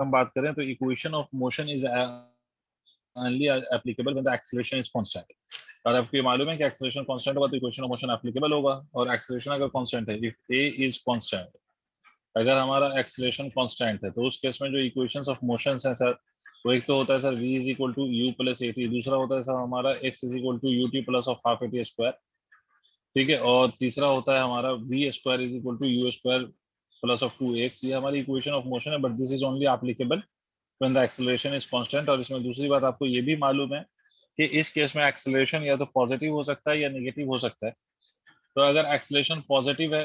हम बात करें तो equation of motion is only applicable when the acceleration is constant। और आपको ये मालूम है कि acceleration constant होगा तो equation of motion applicable होगा, और acceleration अगर constant है, if a is constant, अगर हमारा acceleration constant है तो उस केस में जो equations of motions हैं सर, वो एक तो होता है sir v is equal to u plus at, दूसरा होता है सर हमारा x is equal to ut plus of half at square, ठीक है, और तीसरा होता है हमारा v square is equal to u square plus of 2x। ये हमारी equation of motion है, but this is only applicable when the acceleration is constant। और इसमें दूसरी बात आपको ये भी मालूम है कि इस केस में एक्सेलरेशन या तो पॉजिटिव हो सकता है या नेगेटिव हो सकता है। तो अगर एक्सेलरेशन पॉजिटिव है,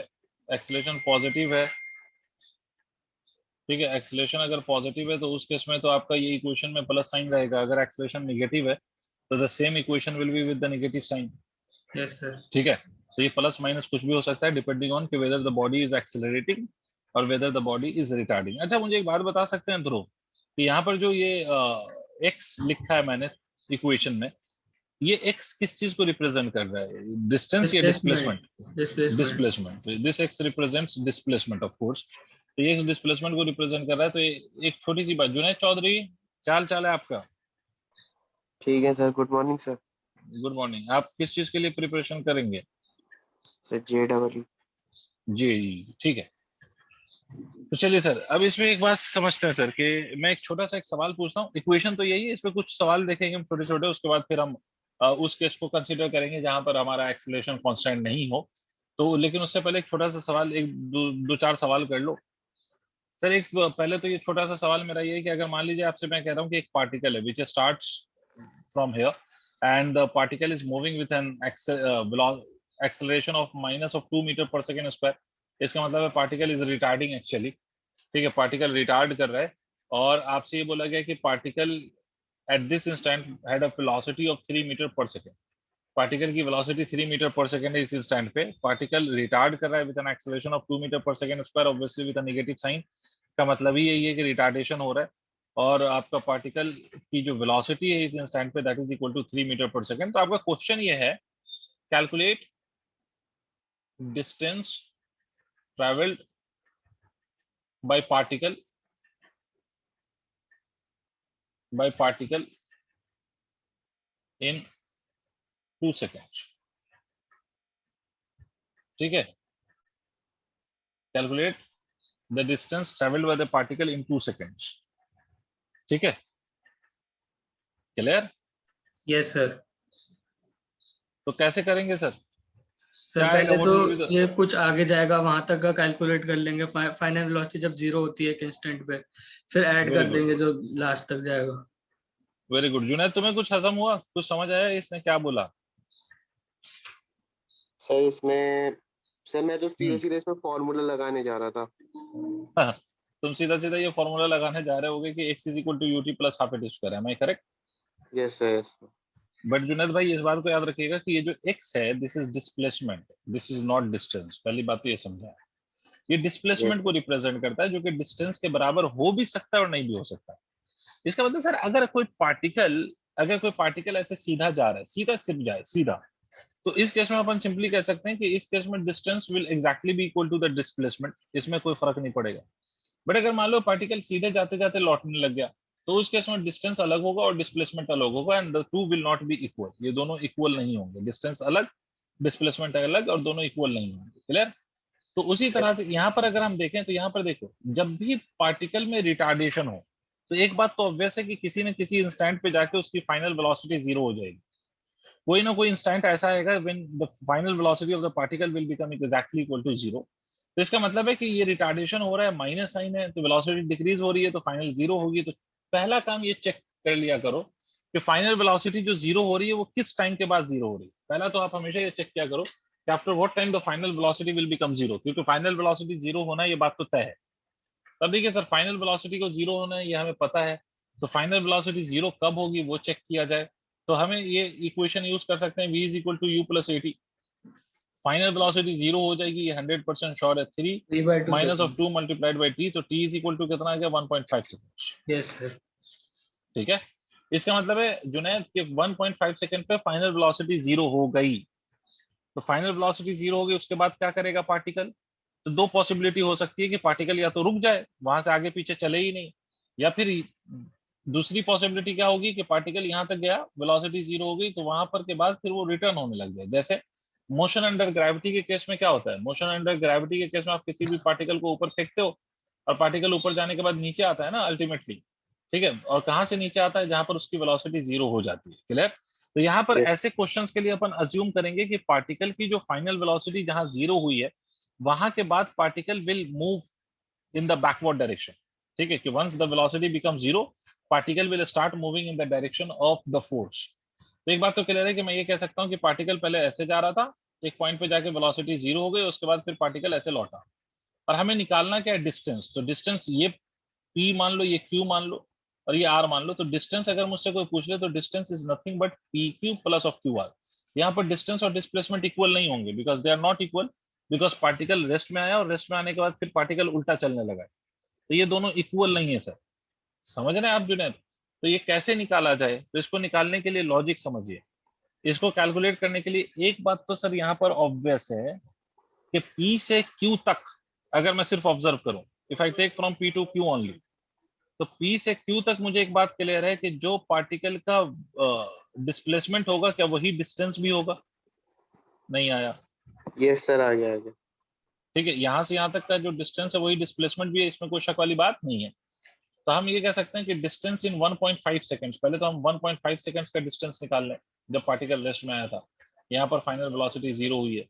ठीक है, एक्सेलरेशन अगर पॉजिटिव है तो उस केस में तो आपका ये इक्वेशन में प्लस साइन रहेगा। अगर एक्सेलरेशन नेगेटिव है तो the same equation will be with the negative sign. Yes sir. ठीक है, तो ये प्लस माइनस कुछ भी हो सकता है डिपेंडिंग ऑन कि whether the body is accelerating और whether the body is retarding. अच्छा, मुझे एक बात बता सकते हैं ध्रुव कि यहाँ पर जो ये एक्स लिखा है मैंने इक्वेशन में, ये एक्स किस चीज को रिप्रेजेंट कर रहा है, डिस्टेंस या displacement? Displacement. This x represents displacement of course, तो ये डिस्प्लेसमेंट को रिप्रेजेंट कर रहा है। तो ये एक छोटी सी बात, जुनैद चौधरी चाल है आपका? ठीक है sir, good morning sir. Good morning. आप किस चीज के लिए प्रिपरेशन करेंगे? Sir JEE। जी, ठीक है। तो चलिए सर, अब इसमें एक बात समझते हैं सर कि मैं एक छोटा सा एक सवाल पूछता हूँ। इक्वेशन तो यही है, इसमें कुछ सवाल देखेंगे हम छोटे छोटे, उसके बाद फिर हम उस केस को कंसीडर करेंगे जहां पर हमारा एक्सेलरेशन कांस्टेंट नहीं हो। तो लेकिन उससे पहले एक छोटा सा सवाल, एक दो चार सवाल कर लो सर। एक पहले तो ये छोटा सा सवाल मेरा ये है कि अगर मान लीजिए आपसे मैं कह रहा हूँ कि एक पार्टिकल है which starts from here and the particle is moving with an acceleration of -2 metre पर सेकेंड स्क्वायर। इसका मतलब है पार्टिकल इज रिटार्डिंग एक्चुअली, ठीक है, पार्टिकल रिटार्ड कर रहा है। और आपसे ये बोला गया कि particle at this instant had a velocity of 3 metre पर सेकेंड। पार्टिकल की वेलोसिटी 3 मीटर पर सेकेंड है इस इंस्टेंट पे। पार्टिकल रिटार्ड कर रहा है with an acceleration of 2 metre पर second square, obviously with a negative sign. का मतलब ही यही है कि रिटार्डेशन हो रहा है। और आपका पार्टिकल की जो वेलोसिटी है इस इंस्टेंट पे that is equal to 3 metre पर सेकेंड। तो आपका क्वेश्चन ये है, calculate distance travelled by particle in 2 seconds। ठीक है, calculate the distance travelled by the particle in 2 seconds। ठीक है, क्लियर? Yes sir. तो कैसे करेंगे सर? सर पहले तो ये कुछ आगे जाएगा, वहां तक का कैलकुलेट कर लेंगे। फाइनल वेलोसिटी जब 0 होती है एक इंस्टेंट पे, फिर ऐड कर देंगे जो लास्ट तक जाएगा। Very good. जुनैद, तुम्हें कुछ हजम हुआ, कुछ समझ आया इसने क्या बोला? सर इसमें सर मैं तो सीधे इसमें फॉर्मूला लगाने जा रहा था। तुम सीधा सीधा ये फॉर्मूला लगाने जा रहे होगे कि x is equal to ut plus half at square है, मैं correct? Yes sir, yes sir. But Junaid भाई इस बात को याद रखिएगा कि ये जो x है this is displacement, this is not distance. पहली बात तो ये समझा है, ये डिस्प्लेसमेंट को रिप्रेजेंट करता है जो कि डिस्टेंस के बराबर हो भी सकता है और नहीं भी हो सकता है। इसका मतलब सर अगर कोई पार्टिकल ऐसे सीधा जा रहा है, सीधा सिर्फ जाए सीधा, तो इस केस में अपन सिंपली कह सकते हैं कि इस केस में distance will exactly be equal to the displacement, इसमें कोई फर्क नहीं पड़ेगा। बट अगर मान लो पार्टिकल सीधे जाते जाते लौटने लग गया तो उस केस में डिस्टेंस अलग होगा और डिस्प्लेसमेंट अलग होगा, and the two will not be equal. ये दोनों इक्वल नहीं होंगे, डिस्टेंस अलग डिस्प्लेसमेंट अलग, और दोनों इक्वल नहीं होंगे। क्लियर? तो उसी तरह से यहाँ पर अगर हम देखें तो यहाँ पर देखो, जब भी पार्टिकल में रिटार्डेशन हो तो एक बात तो ऑब्वियस है कि किसी न किसी इंस्टेंट पे जाके उसकी फाइनल वेलोसिटी 0 हो जाएगी। कोई ना कोई इंस्टेंट ऐसा आएगा when the final velocity of the particle will become exactly equal to 0। तो इसका मतलब है कि ये रिटार्डेशन हो रहा है, माइनस साइन है, तो वेलोसिटी डिक्रीज हो रही है, तो फाइनल 0 होगी। तो पहला काम ये चेक कर लिया करो कि फाइनल वेलोसिटी जो 0 हो रही है वो किस टाइम के बाद 0 हो रही है। पहला तो आप हमेशा ये चेक किया करो कि after what time the final velocity will become 0, क्योंकि फाइनल वेलोसिटी 0 होना ये बात तो तय है। तब देखिए सर, फाइनल वेलोसिटी को 0 होना है ये हमें पता है, तो फाइनल वेलोसिटी 0 कब होगी वो चेक किया जाए। तो हमें ये इक्वेशन यूज कर सकते हैं, v is equal to u plus at। Final velocity 0 हो जाएगी, ये 100% श्योर है। 3 minus of 2 multiplied by t, तो t इज इक्वल टू कितना आ गया? 1.5 सेकंड। Yes sir. ठीक है, इसका मतलब है जुनैद के 1.5 सेकंड पे फाइनल वेलोसिटी 0 हो गई। तो फाइनल वेलोसिटी 0 हो गई, उसके बाद क्या करेगा पार्टिकल? तो दो पॉसिबिलिटी हो सकती है कि पार्टिकल या तो रुक जाए, वहां से आगे पीछे चले ही नहीं, या फिर दूसरी पॉसिबिलिटी क्या होगी कि पार्टिकल यहाँ तक गया, वेलोसिटी 0 हो गई, तो वहां पर के बाद फिर वो रिटर्न होने लग जाए। जैसे मोशन अंडर ग्रेविटी के केस में क्या होता है, मोशन अंडर ग्रेविटी के केस में आप किसी भी पार्टिकल को ऊपर फेंकते हो और पार्टिकल ऊपर जाने के बाद नीचे आता है ना अल्टीमेटली, ठीक है, और कहाँ से नीचे आता है, जहां पर उसकी वेलोसिटी 0 हो जाती है। क्लियर? तो यहाँ पर Yes. ऐसे क्वेश्चंस के लिए अपन अज्यूम करेंगे कि पार्टिकल की जो फाइनल वेलोसिटी जहां 0 हुई है, वहां के बाद particle will move in the backward direction, ठीक है, कि once the velocity becomes 0 particle will start moving in the direction of the force। तो एक बात तो क्लियर है कि मैं ये कह सकता हूँ कि पार्टिकल पहले ऐसे जा रहा था, एक पॉइंट पे जाके वेलोसिटी 0 हो गई, उसके बाद फिर पार्टिकल ऐसे लौटा, और हमें निकालना क्या है, डिस्टेंस। तो डिस्टेंस ये p मान लो, ये q मान लो, और ये r मान लो। तो डिस्टेंस अगर मुझसे कोई पूछ ले तो distance is nothing but pq plus of qr। यहाँ पर डिस्टेंस और डिस्प्लेसमेंट इक्वल नहीं होंगे, because they are not equal, because particle rest में आया और रेस्ट में आने के बाद फिर पार्टिकल उल्टा चलने लगा, तो ये दोनों इक्वल नहीं है सर। समझ रहे हैं आप जुनैद? तो ये कैसे निकाला जाए, तो इसको निकालने के लिए लॉजिक समझिए। इसको कैलकुलेट करने के लिए एक बात तो सर यहाँ पर ऑब्वियस है कि P से Q तक अगर मैं सिर्फ ऑब्जर्व करूं, if I take from P to Q only, तो P से Q तक मुझे एक बात क्लियर है कि जो पार्टिकल का डिस्प्लेसमेंट होगा, क्या वही डिस्टेंस भी होगा? नहीं आया? यस सर, आ गया। ठीक है, यहां से यहां तक का जो डिस्टेंस है वही डिस्प्लेसमेंट भी है, इसमें कोई शक वाली बात नहीं है। तो हम ये कह सकते हैं कि डिस्टेंस इन 1.5 सेकंड्स, पहले तो हम 1.5 सेकंड्स का डिस्टेंस निकाल लें जब पार्टिकल रेस्ट में आया था, यहाँ पर फाइनल वेलोसिटी 0 हुई है।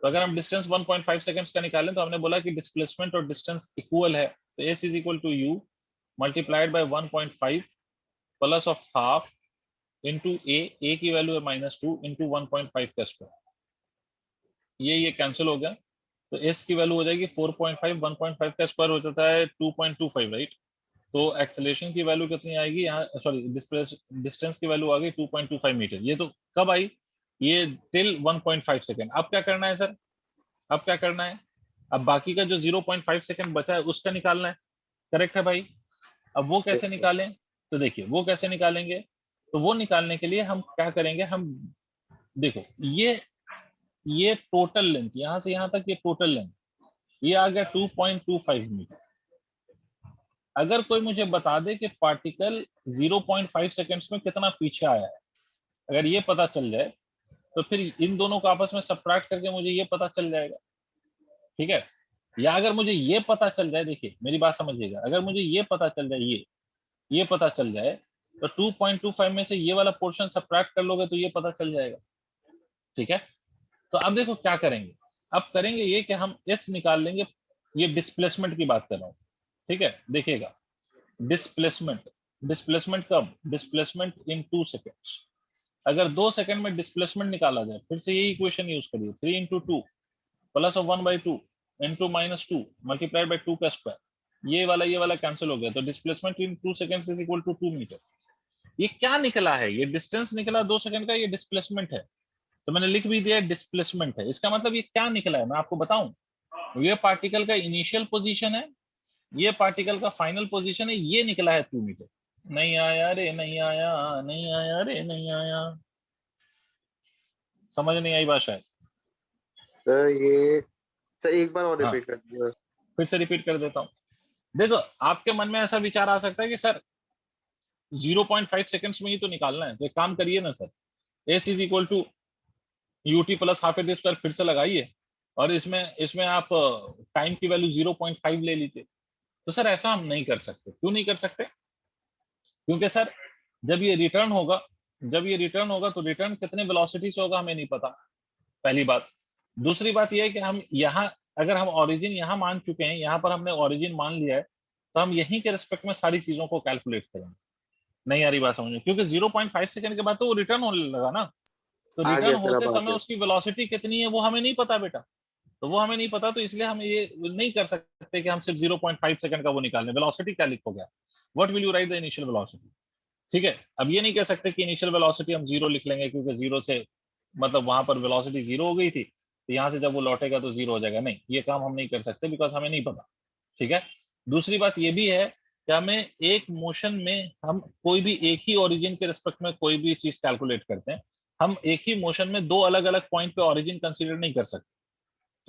तो अगर हम डिस्टेंस 1.5 सेकंड्स का निकालें तो हमने बोला कि डिस्प्लेसमेंट और डिस्टेंस इक्वल है, तो s is equal to u multiplied by 1.5 plus of half into a की वैल्यू है -2 इंटू 1.5 का स्क्वायर, ये कैंसिल हो गया, तो s की वैल्यू हो जाएगी 4.5, 1.5 का स्क्वायर हो जाता है 2.25, राइट? तो एक्सेलरेशन की वैल्यू कितनी आएगी यहाँ, सॉरी डिस्टेंस की वैल्यू आ गई 2.25 मीटर। ये तो कब आई, ये टिल 1.5 सेकंड। अब क्या करना है सर, अब क्या करना है, अब बाकी का जो 0.5 सेकंड बचा है उसका निकालना है। करेक्ट है भाई? अब वो कैसे निकालें, तो देखिए वो कैसे निकालेंगे, तो वो निकालने के लिए हम क्या करेंगे, हम देखो ये टोटल लेंथ, यहां से यहां तक ये टोटल लेंथ, ये आ गया 2.25 मीटर। अगर कोई मुझे बता दे कि पार्टिकल 0.5 सेकंड्स में कितना पीछे आया है, अगर ये पता चल जाए तो फिर इन दोनों को आपस में सब्ट्रैक्ट करके मुझे ये पता चल जाएगा, ठीक है? या अगर मुझे ये पता चल जाए, देखिए मेरी बात समझिएगा, अगर मुझे ये पता चल जाए, ये पता चल जाए, तो 2.25 में से ये वाला पोर्शन सब्ट्रैक्ट कर लोगे तो ये पता चल जाएगा, ठीक है? तो अब देखो क्या करेंगे, अब करेंगे ये कि हम s निकाल लेंगे, ये डिस्प्लेसमेंट की बात कर रहा हूँ, ठीक है? देखिएगा डिस्प्लेसमेंट कब, डिस्प्लेसमेंट इन 2 सेकेंड्स। अगर 2 सेकंड में डिस्प्लेसमेंट निकाला जाए, फिर से यही इक्वेशन यूज करिए, 3 into 2 plus of 1/2 into -2 multiplied by 2 का स्क्वायर, ये वाला कैंसिल हो गया, तो displacement in 2 seconds is equal to 2 metre. ये क्या निकला है, ये डिस्टेंस निकला 2 सेकंड का, ये डिस्प्लेसमेंट है, तो मैंने लिख भी दिया डिस्प्लेसमेंट है। इसका मतलब ये क्या निकला है, मैं आपको बताऊं, ये पार्टिकल का इनिशियल पोजीशन है, ये पार्टिकल का फाइनल पोजीशन है, ये निकला है 2 मीटर। नहीं आया रे, नहीं आया, नहीं आया रे, नहीं आया, समझ नहीं आई बात शायद? सर ये सर एक बार और हाँ, रिपीट कर दीजिए। फिर से रिपीट कर देता हूँ। देखो आपके मन में ऐसा विचार आ सकता है कि सर 0.5 सेकंड्स में ही तो निकालना है, तो एक काम करिए ना sir, s is equal to ut plus half A square फिर से लगाइए, और इसमें इसमें आप टाइम की वैल्यू 0.5 ले लीजिए। तो सर ऐसा हम नहीं कर सकते। क्यों नहीं कर सकते? क्योंकि सर जब ये रिटर्न होगा, तो रिटर्न कितने वेलोसिटी से होगा हमें नहीं पता, पहली बात। दूसरी बात यह है कि हम यहाँ, अगर हम ओरिजिन यहाँ मान चुके हैं, यहाँ पर हमने ओरिजिन मान लिया है, तो हम यहीं के रिस्पेक्ट में सारी चीजों को कैलकुलेट करेंगे। नहीं आ रही बात समझ में? क्योंकि 0.5 सेकंड के बाद तो वो रिटर्न होने लगा ना, तो आ रिटर्न गया सर, होते अब आ समय गया। उसकी वेलोसिटी कितनी है वो हमें नहीं पता बेटा, तो वो हमें नहीं पता, तो इसलिए हम ये नहीं कर सकते कि हम सिर्फ 0.5 सेकंड का वो निकाल लें। वेलोसिटी क्या लिखोगे, what will you right the initial velocity, ठीक है? अब ये नहीं कह सकते कि इनिशियल वेलोसिटी हम 0 लिख लेंगे, क्योंकि 0 से मतलब वहां पर वेलोसिटी 0 हो गई थी, तो यहाँ से जब वो लौटेगा तो 0 हो जाएगा। नहीं, ये काम हम नहीं कर सकते, बिकॉज हमें नहीं पता, ठीक है? दूसरी बात ये भी है कि हमें एक मोशन में, हम कोई भी एक ही ओरिजिन के रिस्पेक्ट में कोई भी चीज कैलकुलेट करते हैं, हम एक ही मोशन में दो अलग अलग पॉइंट पे ओरिजिन कंसीडर नहीं कर सकते,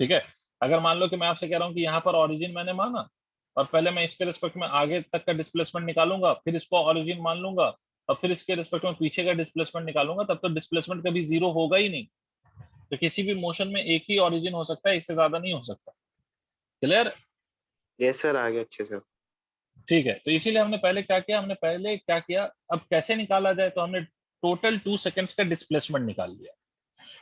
ठीक है? अगर मान लो कि मैं आपसे कह रहा हूँ कि यहाँ पर ओरिजिन मैंने माना, और पहले मैं इसके रिस्पेक्ट में आगे तक का डिस्प्लेसमेंट निकालूंगा, फिर इसको ओरिजिन मान लूंगा, और फिर इसके रिस्पेक्ट में पीछे का डिस्प्लेसमेंट निकालूंगा, तब तो डिस्प्लेसमेंट कभी जीरो होगा ही नहीं। तो किसी भी मोशन में एक ही ओरिजिन हो सकता है, एक से ज्यादा नहीं हो सकता। क्लियर? यस सर, आ गया अच्छे से। ठीक है, तो इसीलिए हमने पहले क्या किया, अब कैसे निकाला जाए, तो हमने टोटल 2 सेकंड्स का डिस्प्लेसमेंट निकाल लिया।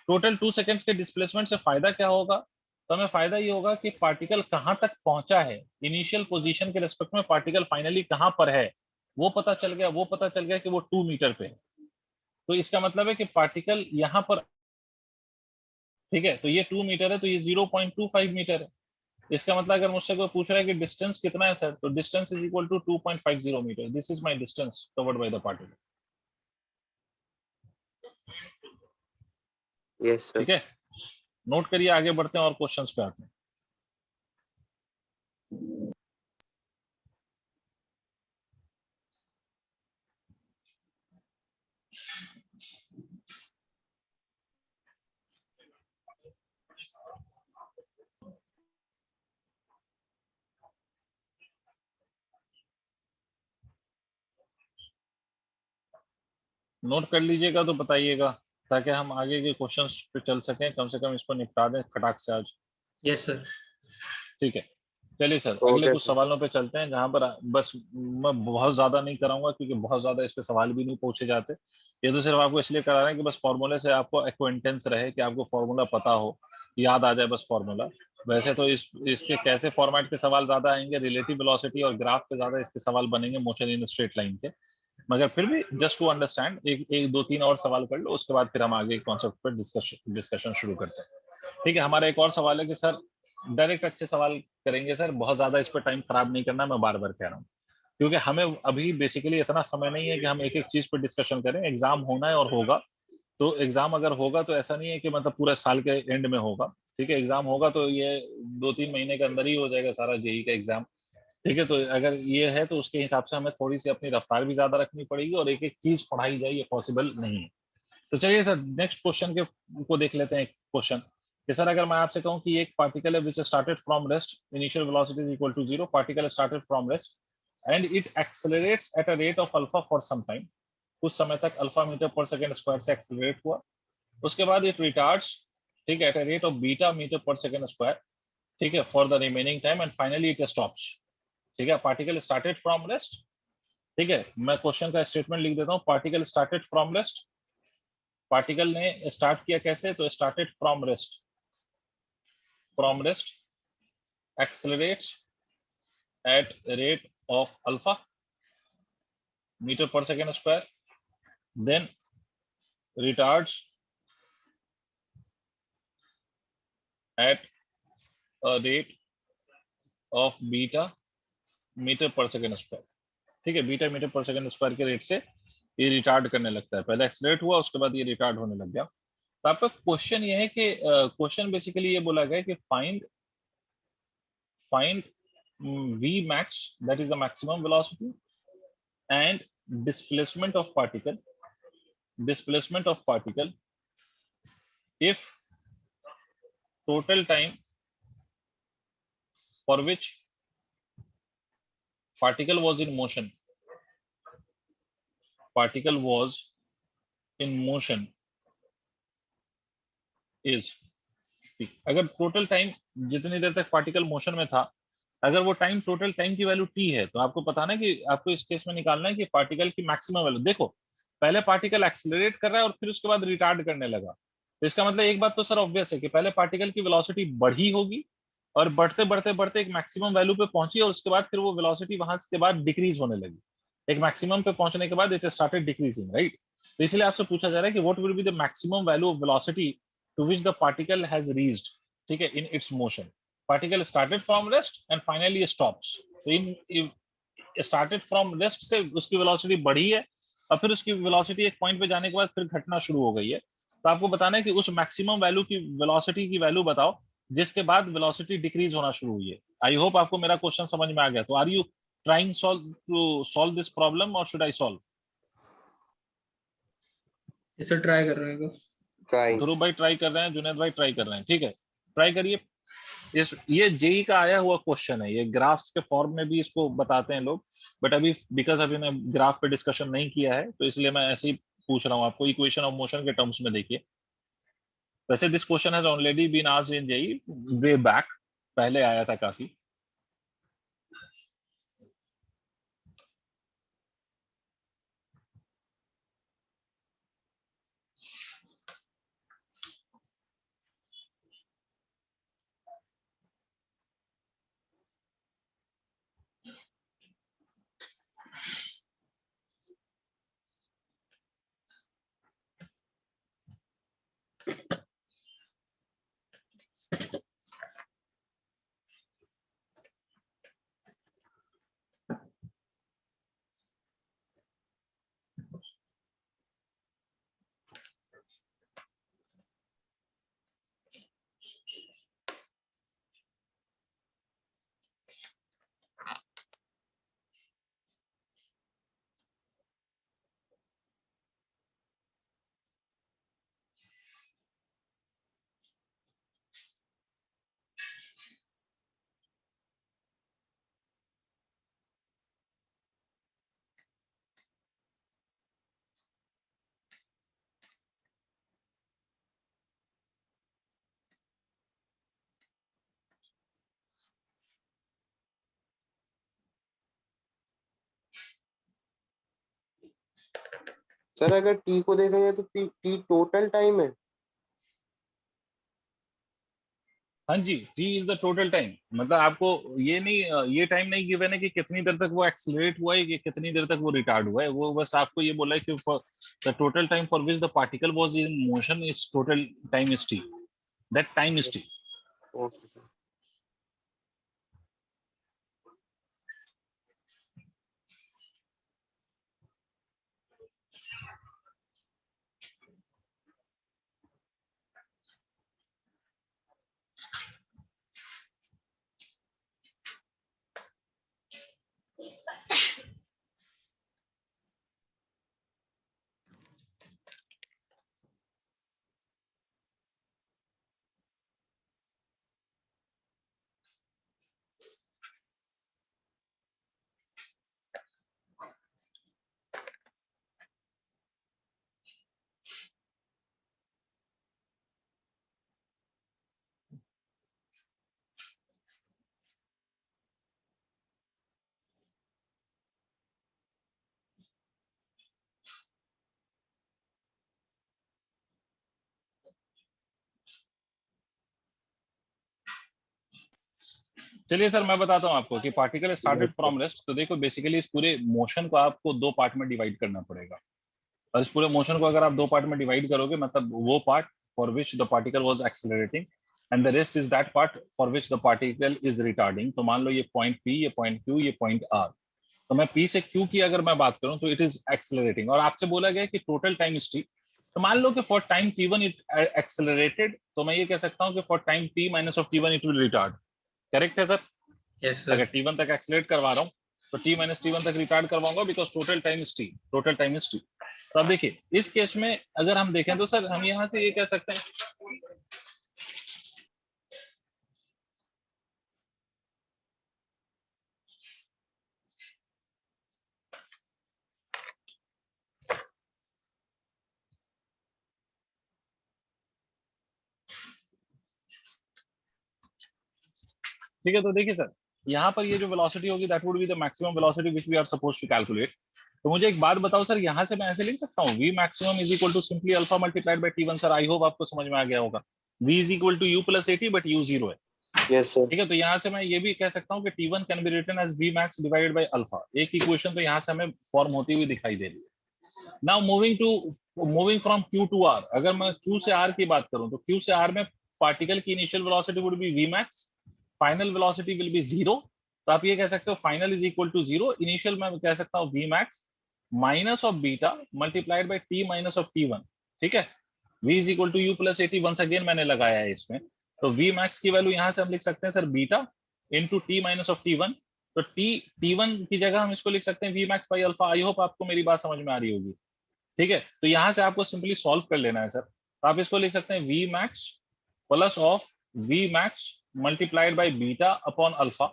टोटल 2 सेकंड्स के डिस्प्लेसमेंट से फायदा क्या होगा, तो हमें फायदा ये होगा कि पार्टिकल कहां तक पहुंचा है, इनिशियल पोजीशन के रिस्पेक्ट में पार्टिकल फाइनली कहां पर है वो पता चल गया कि वो 2 मीटर पे है। तो इसका मतलब है कि पार्टिकल यहां पर, ठीक है, तो ये 2 मीटर है, तो ये 0.25 मीटर है। इसका मतलब अगर मुझसे कोई पूछ रहा है कि डिस्टेंस कितना है सर, तो distance is equal to 2.50 metre. This is my distance covered by the particle. Yes sir. ठीक है, नोट करिए, आगे बढ़ते हैं और क्वेश्चंस पे आते हैं। नोट कर लीजिएगा तो बताइएगा, ताकि हम आगे के क्वेश्चंस पे चल सकें, कम से कम इसको निपटा दें खटाक से आज। Yes sir. ठीक है, चलिए सर अगले ओके कुछ सर। सवालों पे चलते हैं, जहां पर बस मैं बहुत ज्यादा नहीं कराऊंगा, क्योंकि बहुत ज्यादा इस पे सवाल भी नहीं पूछे जाते। ये तो सिर्फ आपको इसलिए करा रहे हैं कि बस फॉर्मूले से आपको एक्वेंटेंस रहे, कि आपको फॉर्मूला पता हो, याद आ जाए बस फॉर्मूला। वैसे तो इसके कैसे फॉर्मेट के सवाल ज्यादा आएंगे, रिलेटिव वेलोसिटी और ग्राफ पे ज्यादा इसके सवाल बनेंगे, मोशन इन स्ट्रेट लाइन के। मगर फिर भी जस्ट टू अंडरस्टैंड एक दो तीन और सवाल कर लो, उसके बाद फिर हम आगे कॉन्सेप्ट पर डिस्कशन शुरू करते हैं। ठीक है, हमारा एक और सवाल है कि सर डायरेक्ट अच्छे सवाल करेंगे सर, बहुत ज्यादा इस पर टाइम खराब नहीं करना, मैं बार बार कह रहा हूँ, क्योंकि हमें अभी बेसिकली इतना समय नहीं है कि हम एक एक चीज पर डिस्कशन करें। एग्जाम होना है और होगा, तो एग्जाम अगर होगा तो ऐसा नहीं है कि मतलब पूरा साल के एंड में होगा। ठीक है, एग्जाम होगा तो ये 2-3 महीने के अंदर ही हो जाएगा सारा जेई का एग्जाम। ठीक है, तो अगर ये है तो उसके हिसाब से हमें थोड़ी सी अपनी रफ्तार भी ज्यादा रखनी पड़ेगी, और एक एक चीज पढ़ाई जाए, ये पॉसिबल नहीं है। तो चलिए सर नेक्स्ट क्वेश्चन के को देख लेते हैं। क्वेश्चन कि सर अगर मैं आपसे कहूं कि एक पार्टिकल है which started from rest, initial velocity is equal to 0, particle started from rest and it accelerates at a rate of alpha for some time, कुछ समय तक अल्फा मीटर पर सेकंड स्क्वायर से एक्सेलरेट हुआ, उसके बाद इट रिटार्ड्स, ठीक है, at a rate of beta metre पर सेकंड स्क्वायर, ठीक है, for the remaining time and finally it stops. ठीक है, पार्टिकल स्टार्टेड फ्रॉम रेस्ट। ठीक है, मैं क्वेश्चन का स्टेटमेंट लिख देता हूं, particle started from rest. Particle ने स्टार्ट किया कैसे, तो started from rest, accelerates at rate of alpha metre पर second square, then retards at a rate of beta metre पर सेकेंड स्क्वायर। ठीक है, बीटा मीटर पर सेकेंड स्क्वायर के रेट से ये रिटार्ड करने लगता है। पहले एक्सेलरेट हुआ, उसके बाद ये रिटार्ड होने लग गया। तो आपका क्वेश्चन ये है कि क्वेश्चन बेसिकली ये बोला गया कि find v max, that is the maximum velocity, and displacement of particle if total time for which particle was in motion is, अगर टोटल टाइम जितनी देर तक पार्टिकल मोशन में था, अगर वो टाइम टोटल टाइम की वैल्यू टी है, तो आपको पता ना कि आपको इस केस में निकालना है कि पार्टिकल की मैक्सिमम वैल्यू। देखो पहले पार्टिकल एक्सेलरेट कर रहा है और फिर उसके बाद रिटार्ड करने लगा, तो इसका मतलब एक बात तो सर ऑब्वियस है कि पहले पार्टिकल की वेलोसिटी बढ़ी होगी, और बढ़ते बढ़ते बढ़ते एक मैक्सिमम वैल्यू पे पहुंची, और उसके बाद फिर वो वेलोसिटी वहां के बाद डिक्रीज होने लगी। एक मैक्सिमम पे पहुंचने के बाद इट स्टार्टेड डिक्रीजिंग, राइट। तो इसलिए आपसे पूछा जा रहा है कि what will be the maximum value of velocity to which the particle has reached, ठीक है, in its motion. Particle started from rest and finally stops. So in started from rest से उसकी वेलोसिटी बढ़ी है, और फिर उसकी वेलोसिटी एक पॉइंट पे जाने के बाद फिर घटना शुरू हो गई है। तो आपको बताना है कि उस मैक्सिमम वैल्यू की वेलोसिटी की वैल्यू बताओ जिसके बाद वेलोसिटी डिक्रीज होना शुरू हुई है। आई होप आपको मेरा क्वेश्चन समझ में आ गया। तो are you trying to solve this problem और शुड आई सॉल्व? इसे ट्राई कर रहे हैं। ट्राइंग। ध्रुव भाई ट्राई कर रहे हैं, जुनेद भाई ट्राई कर रहे हैं, ठीक है, ट्राई करिए। ये जेई का आया हुआ क्वेश्चन है, ये ग्राफ्स के फॉर्म में भी इसको बताते हैं लोग, बट अभी बिकॉज अभी ने ग्राफ पे डिस्कशन नहीं किया है तो इसलिए मैं ऐसे ही पूछ रहा हूँ आपको, इक्वेशन ऑफ मोशन के टर्म्स में देखिए। वैसे this question has already been asked in JEE way back, पहले आया था काफी। सर अगर टी को देखा जाए तो टी टोटल टाइम है। हाँ जी, t is the total time, मतलब आपको ये नहीं, ये टाइम नहीं गिवन है कि कितनी देर तक वो एक्सेलरेट हुआ है कि कितनी देर तक वो रिटार्ड हुआ है, वो बस आपको ये बोला है कि the total time for which the particle was in motion is total time is T, that time is T. Okay sir. चलिए सर मैं बताता हूँ आपको कि पार्टिकल स्टार्टेड फ्रॉम रेस्ट, तो देखो बेसिकली इस पूरे मोशन को आपको दो पार्ट में डिवाइड करना पड़ेगा, और इस पूरे मोशन को अगर आप दो पार्ट में डिवाइड करोगे मतलब वो part for which the particle was accelerating and the rest is that part for which the particle is retarding. तो मान लो ये पॉइंट पी, ये पॉइंट क्यू, ये पॉइंट आर, तो मैं पी से क्यू की अगर मैं बात करूं तो इट इज एक्सेलरेटिंग, और आपसे बोला गया कि टोटल टाइम इज टी। तो मान लो कि for time T one it accelerated, तो मैं ये कह सकता हूं कि for time T minus of T one it will retard. Correct है सर? यस अगर सर। टी1 तक एक्सेलरेट करवा रहा हूँ तो टी माइनस टी1 तक रिटार्ड करवाऊंगा because total time is T, total time is T. तो अब देखिए इस केस में अगर हम देखें तो सर हम यहाँ से ये कह सकते हैं, ठीक है? तो देखिए सर यहाँ पर ये जो वेलोसिटी होगी that would be the maximum velocity which we are supposed to calculate. तो मुझे एक बात बताओ सर, यहाँ से मैं ऐसे लिख सकता हूँ v maximum is equal to simply alpha multiplied by t1। Sir I hope आपको समझ में आ गया होगा, v is equal to u plus at but u zero है, यस सर। ठीक है? तो यहाँ से मैं ये भी कह सकता हूँ कि t1 can be written as v max divided by alpha. एक इक्वेशन तो यहाँ से हमें फॉर्म होती हुई दिखाई दे रही है। Now moving from q to r, अगर मैं q से r की बात करूं तो q से r में पार्टिकल की initial velocity would be v max, final velocity will be zero. तो आप ये कह सकते हो final is equal to zero, initial मैं कह सकता हूँ v max minus of beta multiplied by t minus of t1, ठीक है? v is equal to u plus at, once again मैंने लगाया है इसमें, तो v max की वैल्यू यहाँ से हम लिख सकते हैं sir beta into T minus of t1। तो t1 की जगह हम इसको लिख सकते हैं v max by alpha. I hope आपको मेरी बात समझ में आ रही होगी, ठीक है? तो यहाँ से आपको सिंपली सॉल्व कर लेना है सर, तो आप इसको लिख सकते हैं v max plus of v max multiplied by beta upon alpha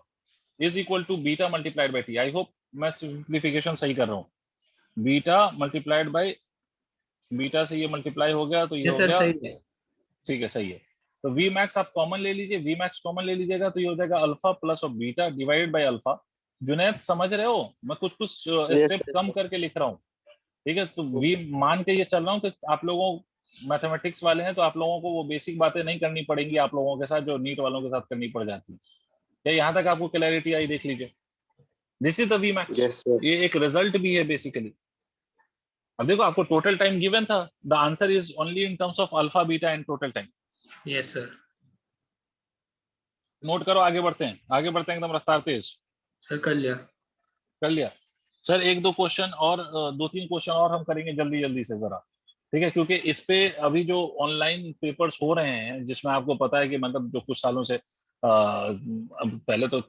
is equal to beta multiplied by t. I hope मैं सिंप्लीफिकेशन सही कर रहा हूँ। बीटा मल्टीप्लाइड बाय बीटा से ये मल्टीप्लाई हो गया तो ये हो सर गया, सही है। ठीक है सही है। तो वी मैक्स आप कॉमन ले लीजिए, वी मैक्स कॉमन ले लीजिएगा तो ये हो जाएगा alpha plus of beta divided by alpha. Junaid समझ रहे हो, मैं कुछ कुछ स्टेप कम करके लिख रहा हूँ, ठीक है। तो वी मान के ये चल रहा हूँ कि आप लोगों मैथमेटिक्स वाले हैं तो आप लोगों को वो बेसिक बातें नहीं करनी पड़ेंगी आप लोगों के साथ जो नीट वालों के साथ करनी पड़ जाती है। क्या यहाँ तक आपको क्लैरिटी आई? देख लीजिए, this is the V max. ये एक रिजल्ट भी है बेसिकली। अब देखो आपको टोटल टाइम गिवन था, the answer is only in terms of alpha beta and total time. Yes sir. Note करो, आगे बढ़ते हैं, आगे बढ़ते हैं एकदम रफ्तार तेज। सर कर लिया। कर लिया सर। एक दो क्वेश्चन और, दो तीन क्वेश्चन और हम करेंगे जल्दी जल्दी से जरा, ठीक है। क्योंकि इस पे अभी जो ऑनलाइन पेपर्स हो रहे हैं जिसमें आपको पता है कि मतलब जो कुछ सालों से अब पहले तो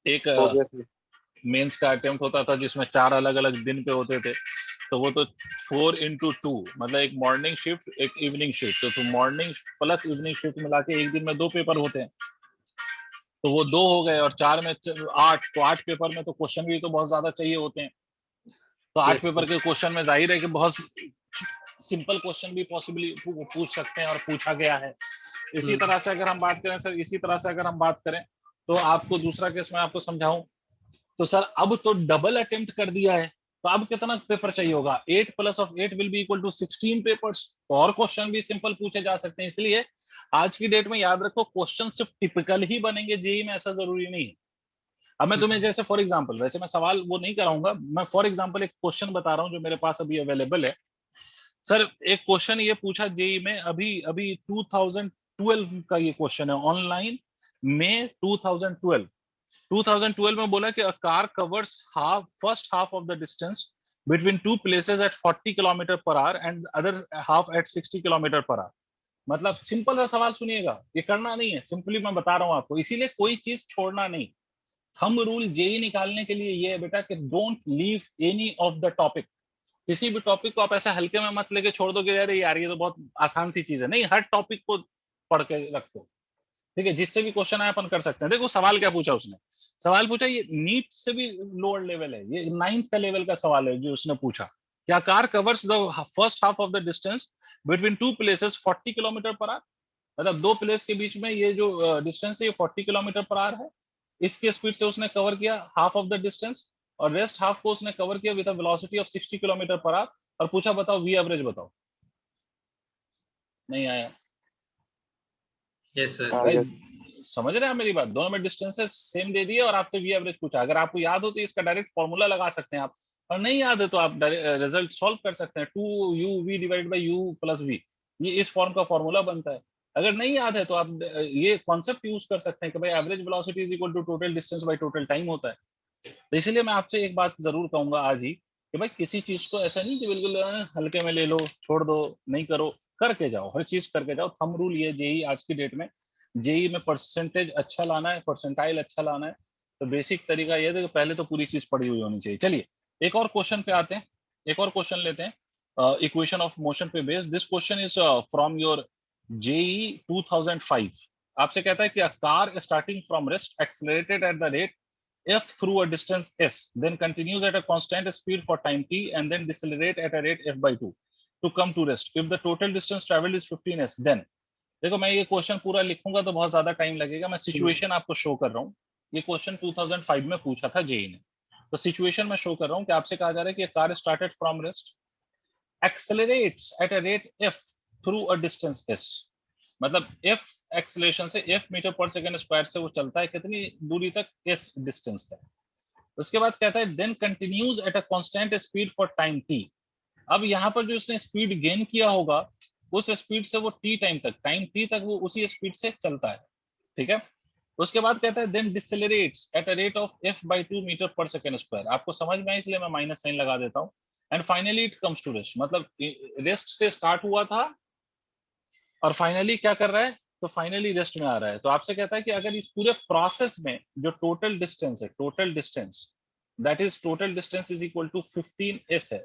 एक मेंस का अटेम्प्ट होता था जिसमें 4 अलग अलग दिन पे होते थे, तो वो तो 4x2 मतलब एक मॉर्निंग शिफ्ट एक इवनिंग शिफ्ट, तो मॉर्निंग प्लस इवनिंग शिफ्ट मिला के एक दिन में 2 पेपर होते हैं, तो वो 2 हो गए और 4 में 8, तो 8 पेपर में तो क्वेश्चन भी तो बहुत ज्यादा चाहिए होते हैं। तो 8 पेपर के क्वेश्चन में जाहिर है कि बहुत सिंपल क्वेश्चन भी पॉसिबली पूछ सकते हैं और पूछा गया है। इसी तरह से अगर हम बात करें सर, इसी तरह से अगर हम बात करें तो आपको दूसरा केस मैं आपको समझाऊं तो सर अब तो डबल अटेम्प्ट कर दिया है, तो अब कितना पेपर चाहिए होगा? 8 plus of 8 will be equal to 16 papers. और क्वेश्चन भी सिंपल पूछे जा सकते हैं, इसलिए आज की डेट में याद रखो क्वेश्चन सिर्फ टिपिकल ही बनेंगे जेई में, ऐसा जरूरी नहीं है। अब मैं तुम्हें जैसे फॉर एग्जांपल, वैसे मैं सवाल वो नहीं कराऊंगा, मैं फॉर एग्जांपल एक क्वेश्चन बता रहा हूं जो मेरे पास अभी अवेलेबल है। सर एक क्वेश्चन ये पूछा जेई में अभी अभी 2012 का ये क्वेश्चन है, ऑनलाइन में 2012 में बोला कि a car covers first half of the distance between two places at 40 kilometre per hour and other half at 60 kilometre per hour. मतलब सिंपल सा सवाल सुनिएगा, ये करना नहीं है, सिंपली मैं बता रहा हूं आपको, इसीलिए कोई चीज छोड़ना नहीं। थंब रूल जेई निकालने के लिए ये है बेटा कि don't leave any of the topic. किसी भी टॉपिक को आप ऐसा हल्के में मत लेके छोड़ दो कि यार ये तो बहुत आसान सी चीज है, नहीं, हर टॉपिक को पढ़ के रखो, ठीक है। जिससे भी क्वेश्चन आए अपन कर सकते हैं। देखो सवाल क्या पूछा उसने, सवाल पूछा ये नीट से भी लोअर लेवल है, ये 9th का लेवल का सवाल है जो उसने पूछा। क्या car covers the first half of the distance between two places 40 kilometre per hour, मतलब 2 प्लेस के बीच में ये जो डिस्टेंस है ये 40 किलोमीटर पर आवर है। इसके स्पीड से उसने कवर किया हाफ ऑफ द डिस्टेंस और रेस्ट हाफ को उसने कवर किया with a velocity of 60 kilometre per our, और पूछा बताओ वी एवरेज बताओ। नहीं आया? Yes sir. समझ रहे हैं मेरी बात? दोनों में डिस्टेंसेस सेम दे दिए और आपसे वी एवरेज पूछा। अगर आपको याद हो तो इसका डायरेक्ट फॉर्मूला लगा सकते हैं आप, और नहीं याद है तो आप रिजल्ट सॉल्व कर सकते हैं। 2u v divide by u plus v, ये इस फॉर्म का फॉर्मूला बनता है। अगर नहीं याद है तो आप ये कॉन्सेप्ट यूज कर सकते हैं कि भाई average velocity is equal to total distance by total time होता है। तो इसलिए मैं आपसे एक बात जरूर कहूंगा आज ही कि भाई किसी चीज को ऐसा नहीं कि बिल्कुल हल्के में ले लो छोड़ दो, नहीं करो, करके जाओ, हर चीज करके जाओ। थंब रूल ये जेई आज की डेट में, जेई में परसेंटेज अच्छा लाना है, परसेंटाइल अच्छा लाना है, तो बेसिक तरीका ये है कि पहले तो पूरी चीज पढ़ी हुई होनी चाहिए। चलिए एक और क्वेश्चन पे आते हैं, एक और क्वेश्चन लेते हैं इक्वेशन ऑफ मोशन पे based. This question is from your JEE 2005। आपसे कहता है कि a car starting from rest accelerated at the rate f through a distance s, then continues at a constant speed for time t and then decelerate at a rate f by 2 to come to rest. If the total distance traveled is 15s, then देखो मैं ये question पूरा लिखूंगा तो बहुत ज्यादा time लगेगा, मैं सिचुएशन आपको शो कर रहा हूँ। ये क्वेश्चन 2005 में पूछा था जेई ने, तो सिचुएशन में शो कर रहा हूँ कि आपसे कहा जा रहा है कि car started from rest accelerates at a rate f through a distance s, मतलब f एक्सेलरेशन से f मीटर पर सेकंड स्क्वायर से वो चलता है कितनी दूरी तक? s डिस्टेंस तक। उसके बाद कहता है then continues at a constant speed for time t। अब यहाँ पर जो उसने स्पीड गेन किया होगा उस स्पीड से वो t टाइम तक, टाइम t तक वो उसी स्पीड से चलता है, ठीक है। उसके बाद कहता है then decelerates at a rate of f by 2 metre पर सेकंड स्क्वायर। आपको समझ में आए इसलिए मैं माइनस साइन लगा देता हूँ। And finally it comes to rest, मतलब रेस्ट से स्टार्ट हुआ था और फाइनली क्या कर रहा है? तो फाइनली रेस्ट में आ रहा है। तो आपसे कहता है कि अगर इस पूरे प्रोसेस में जो टोटल डिस्टेंस है, total distance that is total distance is equal to 15s है,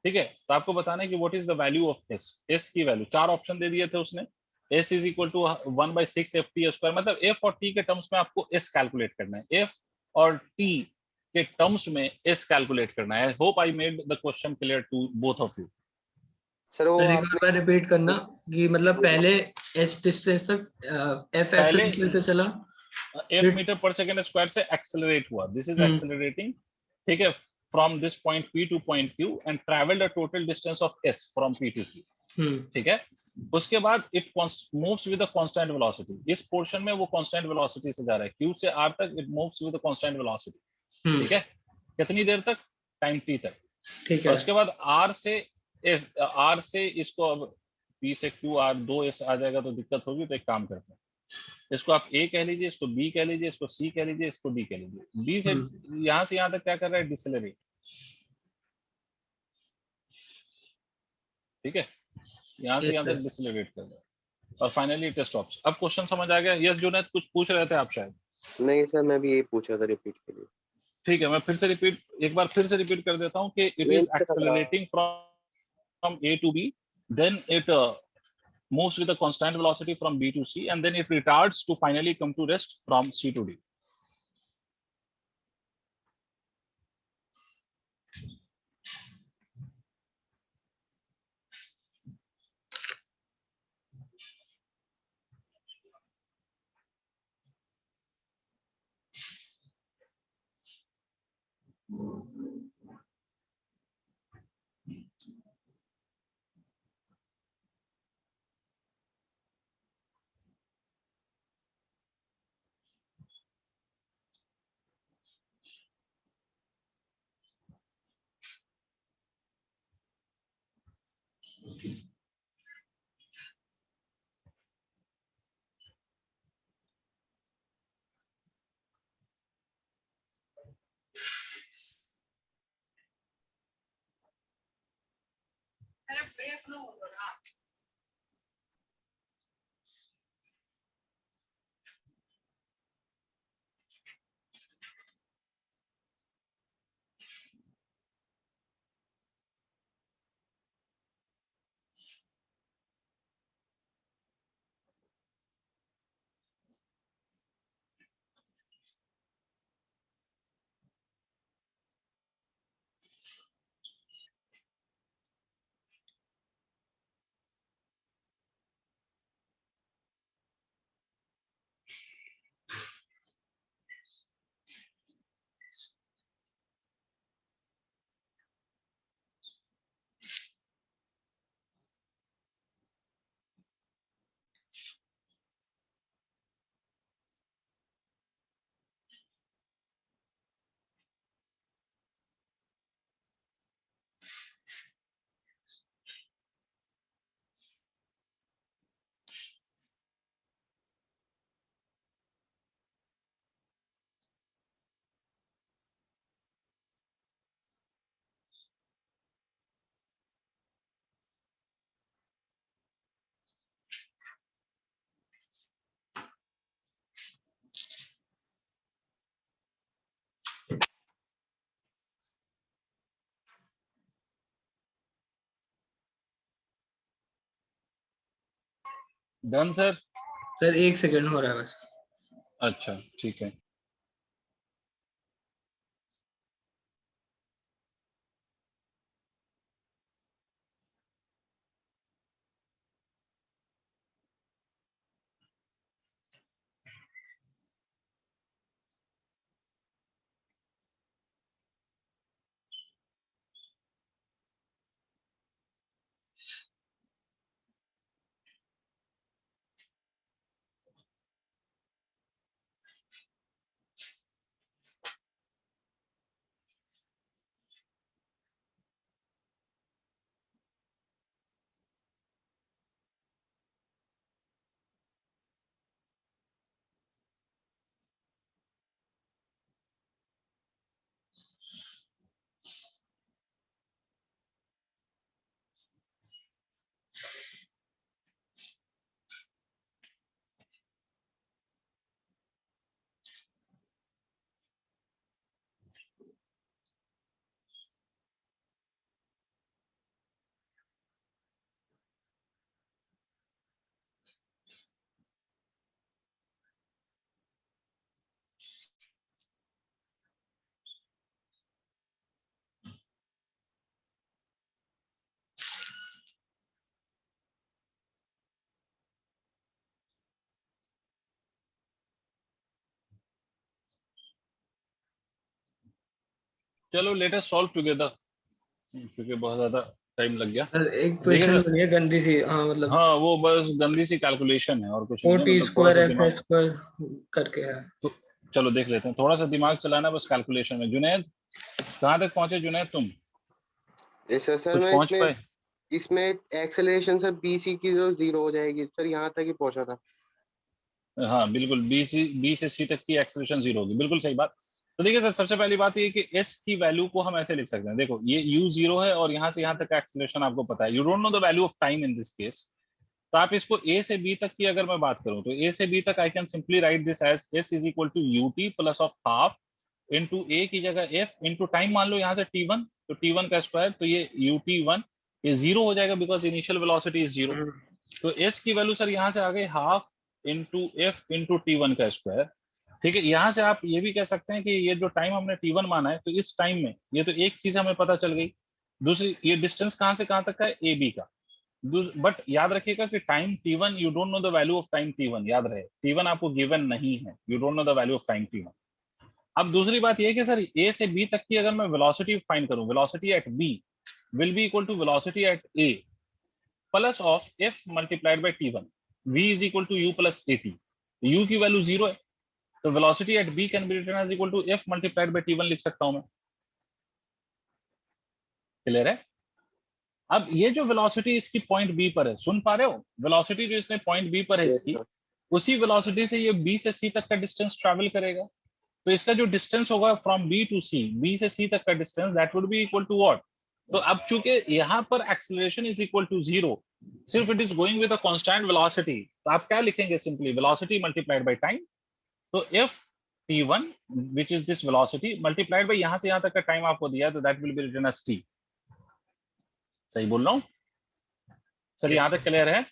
ठीक है। तो आपको बताना है कि what is the value of s, s की वैल्यू। 4 ऑप्शन दे दिए थे उसने, S is equal to 1/6 ft², मतलब f और t के टर्म्स में आपको s कैलकुलेट करना है, f और t के टर्म्स में s कैलकुलेट करना है। Hope I made the question clear to both of you. Sir वो सर एक आपने बार रिपीट करना कि मतलब पहले एस डिस्टेंस तक एफ पहले एक्सेलरेशन से चला, f फिर मीटर पर सेकंड स्क्वायर से एक्सेलरेट हुआ, दिस इज हम्म एक्सेलरेटिंग, ठीक है, from this point p to point q and travelled a total distance of s from p to q, hmm ठीक है। उसके बाद it moves with a constant velocity, इस portion में वो कांस्टेंट वेलोसिटी से जा रहा है, q से r तक it moves with a constant velocity, ठीक है। कितनी देर तक? टाइम t तक। ठीक और है। उसके बाद r से इसको, अब p से q r 2s आ जाएगा तो दिक्कत होगी, तो एक काम करते हैं, इसको आप a कह लीजिए, इसको b कह लीजिए, इसको c कह लीजिए, इसको d कह लीजिए। d से यहां से यहां तक क्या कर रहा है? डिसेलरेट, ठीक है, यहां से यस यहां सर। तक डिसेलरेट कर रहा है, और फाइनली इट स्टॉप्स। अब क्वेश्चन समझ आ गया? यस जुनैद, कुछ पूछ रहे थे आप शायद। नहीं सर, मैं भी यही पूछ रहा था रिपीट के लिए। ठीक है, मैं फिर से रिपीट, एक बार फिर से रिपीट कर देता हूं कि इट नहीं is sir, accelerating from a to b, then it moves with a constant velocity from b to c, and then it retards to finally come to rest from c to d. Done sir? Sir एक second हो रहा है बस। अच्छा ठीक है। चलो let us solve together, क्योंकि बहुत ज्यादा टाइम लग गया। सर एक देखिए क्वेश्चन सर, बनी है गंदी सी, हाँ मतलब हाँ वो बस गंदी सी कैलकुलेशन है और कुछ नहीं है, OT मतलब थोड़ा स्क्वायर सा एफ दिमाग स्क्वायर करके है। तो चलो देख लेते हैं, थोड़ा सा दिमाग चलाना बस कैलकुलेशन में। जुनैद कहाँ तक पहुंचे जुनैद तुम? सर कुछ मैं पहुंच इसमें पाए? इसमें एक्सेलरेशन सर BC की जो 0 हो जाएगी सर, यहाँ तक ही पहुंचा था। हाँ बिल्कुल, बी से सी तक की एक्सेलरेशन 0 होगी, बिल्कुल सही बात। तो देखिए सर, सबसे पहली बात ये कि एस की वैल्यू को हम ऐसे लिख सकते हैं, देखो ये u 0 है और यहाँ से यहाँ तक का एक्सेलरेशन आपको पता है, you don't know the value of time in this case. तो आप इसको a से b तक की अगर मैं बात करूं तो a से b तक I can simply write this as s is equal to ut plus of half into a की जगह f इंटू टाइम मान लो यहाँ से t1, तो t1 का स्क्वायर, तो ये ut1 ये 0 हो जाएगा बिकॉज इनिशियल वेलोसिटी इज 0। तो s की वैल्यू सर यहाँ से आ गई half into F into t1 का स्क्वायर। ठीक है, यहाँ से आप ये भी कह सकते हैं कि ये जो टाइम हमने t1 माना है, तो इस टाइम में ये तो एक चीज हमें पता चल गई। दूसरी, ये डिस्टेंस कहाँ से कहाँ तक का है, ab का। बट याद रखिएगा कि time t1 you don't know the value of time t1, याद रहे t1 आपको गिवन नहीं है, you don't know the value of time t1। अब दूसरी बात ये कि सर a से b तक की अगर मैं वेलोसिटी फाइंड करूं, velocity at b will be equal to velocity at a plus of f multiplied by t1, v is equal to u plus at। u की वैल्यू 0 है, तो velocity at b can be written as equal to f multiplied by t1 लिख सकता हूं मैं। Clear है? अब ये जो वेलोसिटी इसकी पॉइंट बी पर है, सुन पा रहे हो, वेलोसिटी जो इसने पॉइंट बी पर है यस इसकी, सर। उसी वेलोसिटी से ये बी से सी तक का डिस्टेंस ट्रैवल करेगा। तो इसका जो डिस्टेंस होगा from B to C, B से सी तक का distance, that would be equal to what? तो अब चूंकि यहाँ पर एक्सेलरेशन इज इक्वल टू 0, सिर्फ it is going with a constant velocity, तो आप क्या लिखेंगे, simply velocity multiplied by time. तो f t1 which is this velocity multiplied by यहाँ से यहाँ तक का टाइम आपको दिया है, तो that will be written as t। सही बोल रहा हूँ सर? यहाँ तक क्लियर है?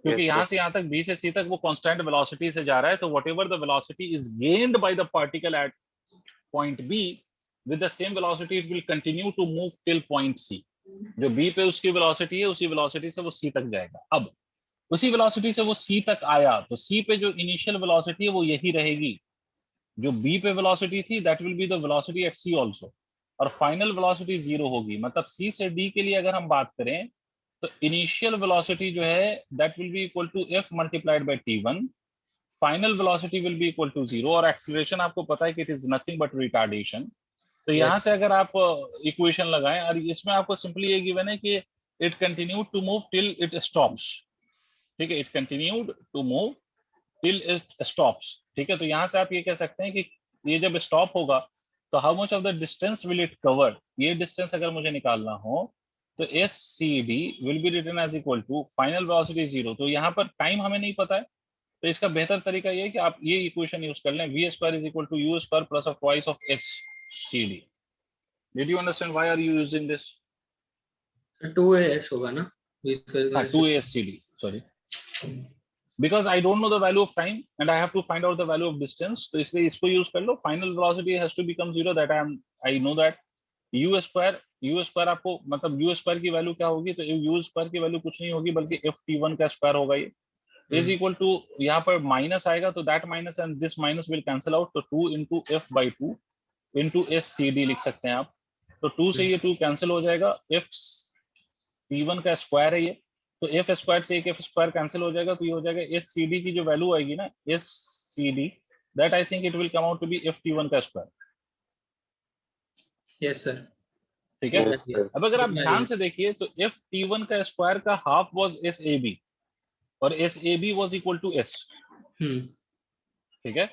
क्योंकि यस यहाँ सर। से यहाँ तक b से c तक वो कांस्टेंट वेलोसिटी से जा रहा है, तो whatever the velocity is gained by the particle at point b, with the same velocity it will continue to move till point c। जो b पे उसकी वेलोसिटी है, उसी वेलोसिटी से वो c तक जाएगा। अब उसी वेलोसिटी से वो c तक आया, तो c पे जो इनिशियल वेलोसिटी है वो यही रहेगी जो b पे वेलोसिटी थी, that will be the velocity at c also, और फाइनल वेलोसिटी 0 होगी। मतलब c से d के लिए अगर हम बात करें, तो इनिशियल वेलोसिटी जो है that will be equal to f multiplied by t1, final velocity will be equal to 0, और एक्सीलरेशन आपको पता है कि it is nothing but retardation. तो यहाँ यस से अगर आप इक्वेशन लगाएं, और इसमें आपको सिंपली ये गिवन है कि it continued to move till it stops. ठीक है, it continued to move till it stops. ठीक है, तो यहाँ से आप ये कह सकते हैं कि ये जब स्टॉप होगा तो how much of the distance will it cover, ये डिस्टेंस अगर मुझे निकालना हो, तो S C D will be written as equal to final velocity 0। तो यहाँ पर टाइम हमें नहीं पता है, तो इसका बेहतर तरीका ये है कि आप ये इक्वेशन यूज कर लें, V square is equal to U square plus of twice of S C D. Did you understand why are you using this? 2as होगा ना, v स्क्वायर की हाँ, वजह से 2ASCD, sorry, because I don't know the value of time and I have to find out the value of distance, तो इसलिए इसको use कर लो। Final velocity has to become 0, that I know that। u square आपको मतलब u square की value क्या होगी, तो u स्क्वायर की वैल्यू कुछ नहीं होगी बल्कि ft1 का स्क्वायर होगा। ये इज इक्वल टू, यहाँ पर माइनस आएगा तो that minus and this minus will cancel out, तो 2 into F by 2 into S C D लिख सकते हैं आप। तो 2 से ये 2 कैंसिल हो जाएगा, एफ t1 का स्क्वायर है ये, तो एफ स्क्वायर से एक एफ स्क्वायर कैंसिल हो जाएगा, तो ये हो जाएगा एस सी डी की जो वैल्यू आएगी ना, s C d, that I think it will come out to be f टी1 का स्क्वायर। Yes sir. ठीक है, यस सर। अब अगर आप समझ आ रही ध्यान है। से देखिए तो एफ टी1 का स्क्वायर का half was s A b, और s A b was equal to s. ठीक है,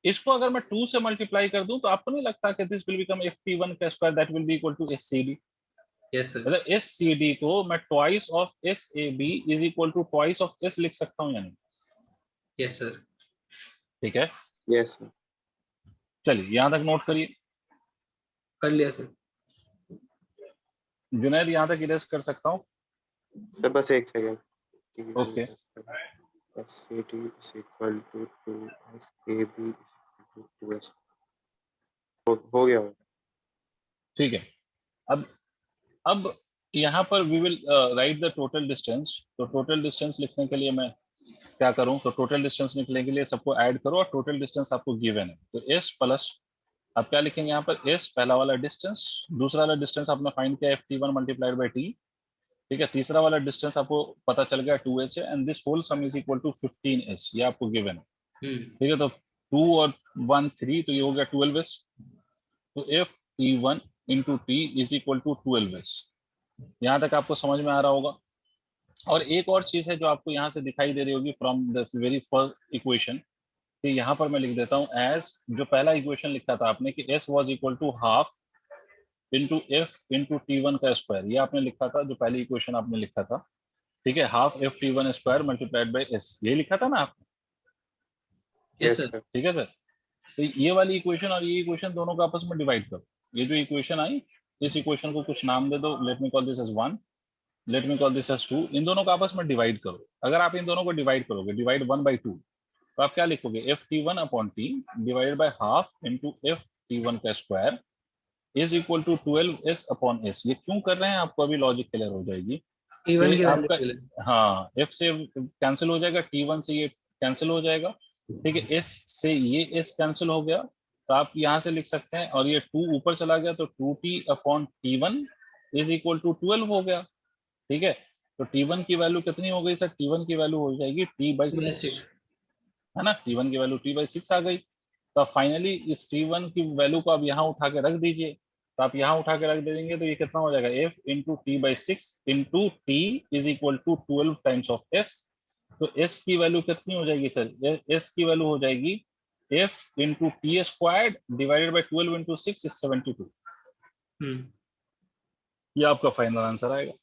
इसको अगर मैं 2 से मल्टीप्लाई कर दूं, तो आपको नहीं लगता कि दिस विल बिकम एफ टी1 का square that will be equal to S C D? Yes sir. मतलब एस सी डी को मैं twice of S A B is equal to twice of S लिख सकता हूं या नहीं? Yes sir. ठीक है, यस सर। चलिए यहां तक नोट करिए। कर लिया सर। जुनैद यहां तक इरेज कर सकता हूं? सर बस एक second. Okay, SCD is equal to 2SAB is equal to 2S। हो गया। ठीक है। अब यहाँ पर we will write the total distance. तो टोटल डिस्टेंस लिखने के लिए मैं क्या करूं, तो टोटल डिस्टेंस लिखने के लिए सबको ऐड करो और टोटल डिस्टेंस आपको गिवन है, तो s प्लस आप क्या लिखेंगे यहाँ पर, s पहला वाला डिस्टेंस, दूसरा वाला डिस्टेंस आपने फाइंड किया ft1 मल्टीप्लाइड बाई t, ठीक है, तीसरा वाला डिस्टेंस आपको पता चल गया 2s है, and this whole sum is equal to 15s, ये आपको गिवन है, ठीक है। तो 2 और 1 3, तो ये हो गया 12s, तो f t1 into t is equal to 12s। यहाँ तक आपको समझ में आ रहा होगा। और एक और चीज है जो आपको यहाँ से दिखाई दे रही होगी from the very first equation, कि यहाँ पर मैं लिख देता हूँ एज, जो पहला इक्वेशन लिखा था आपने कि s was equal to half into F into t1 का स्क्वायर, ये आपने लिखा था, जो पहली इक्वेशन आपने लिखा था, ठीक है, half F t1 square multiplied by s, ये लिखा था ना आपने। Yes sir. ठीक है सर। तो ये वाली इक्वेशन और ये इक्वेशन दोनों को आपस में डिवाइड करो। ये जो इक्वेशन आई, इस इक्वेशन को कुछ नाम दे दो, let me call this as 1, let me call this as 2, इन दोनों को आपस में डिवाइड करो। अगर आप इन दोनों को डिवाइड करोगे, डिवाइड 1/2, तो आप क्या लिखोगे, F t1 upon T divided by half into F t1 का square is equal to 12s upon s। ये क्यों कर रहे हैं आपको अभी लॉजिक क्लियर हो जाएगी। t1 की वैल्यू आपका के लिए, हाँ, f से कैंसिल हो जाएगा, t1 से ये कैंसिल हो जाएगा, ठीक है, s से ये s कैंसिल हो गया, तो आप यहाँ से लिख सकते हैं, और ये 2 ऊपर चला गया, तो 2t upon t1 is equal to 12 हो गया, ठीक है। तो t1 की वैल्यू कितनी हो गई सर, t1 की वैल्यू हो जाएगी t/6, है ना, t1 की वैल्यू t/6 आ गई। तो फाइनली इस t1 की वैल्यू को आप यहाँ उठा के रख दीजिए, तो आप यहाँ उठा के रख देंगे, तो ये कितना हो जाएगा, f into t/6 into t is equal to 12 times of s। तो s की वैल्यू कितनी हो जाएगी सर, s की वैल्यू हो जाएगी f into T squared divided by 12 into 6 is 72। ये आपका फाइनल आंसर आएगा।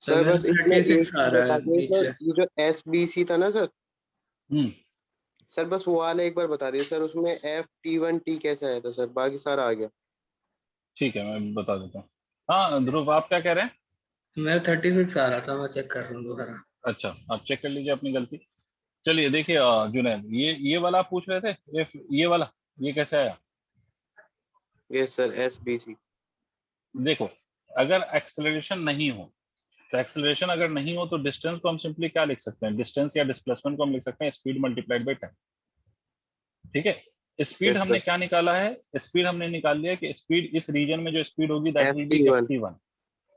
सर बस इसमें एक 36 आ चीज रहा बता है दिए सर, नीचे। ये जो SBC था ना सर, हम्म, सर बस वो वाला एक बार बता दिए सर, उसमें FT1T कैसे आया था सर, बाकी सारा आ गया। ठीक है, मैं बता देता हूँ। हाँ ध्रुव, आप क्या कह रहे हैं। मेरा 36 आ रहा था, मैं चेक कर रहा हूँ दोबारा। अच्छा, आप चेक कर लीजिए अपनी गलती। चलिए देखिए जुनैद, ये वाला आप पूछ रहे थे, ये वाला, ये कैसे आया। Yes sir, SBC। देखो, अगर एक्सेलरेशन नहीं हो, तो एक्सेलरेशन अगर नहीं हो तो डिस्टेंस को हम सिंपली क्या लिख सकते हैं, डिस्टेंस या डिस्प्लेसमेंट को हम लिख सकते हैं स्पीड मल्टीप्लाइड बाई टाइम, ठीक है। स्पीड यस हमने सर, क्या निकाला है, स्पीड हमने निकाल लिया कि स्पीड इस रीजन में जो स्पीड होगी that will B FT1। ft1,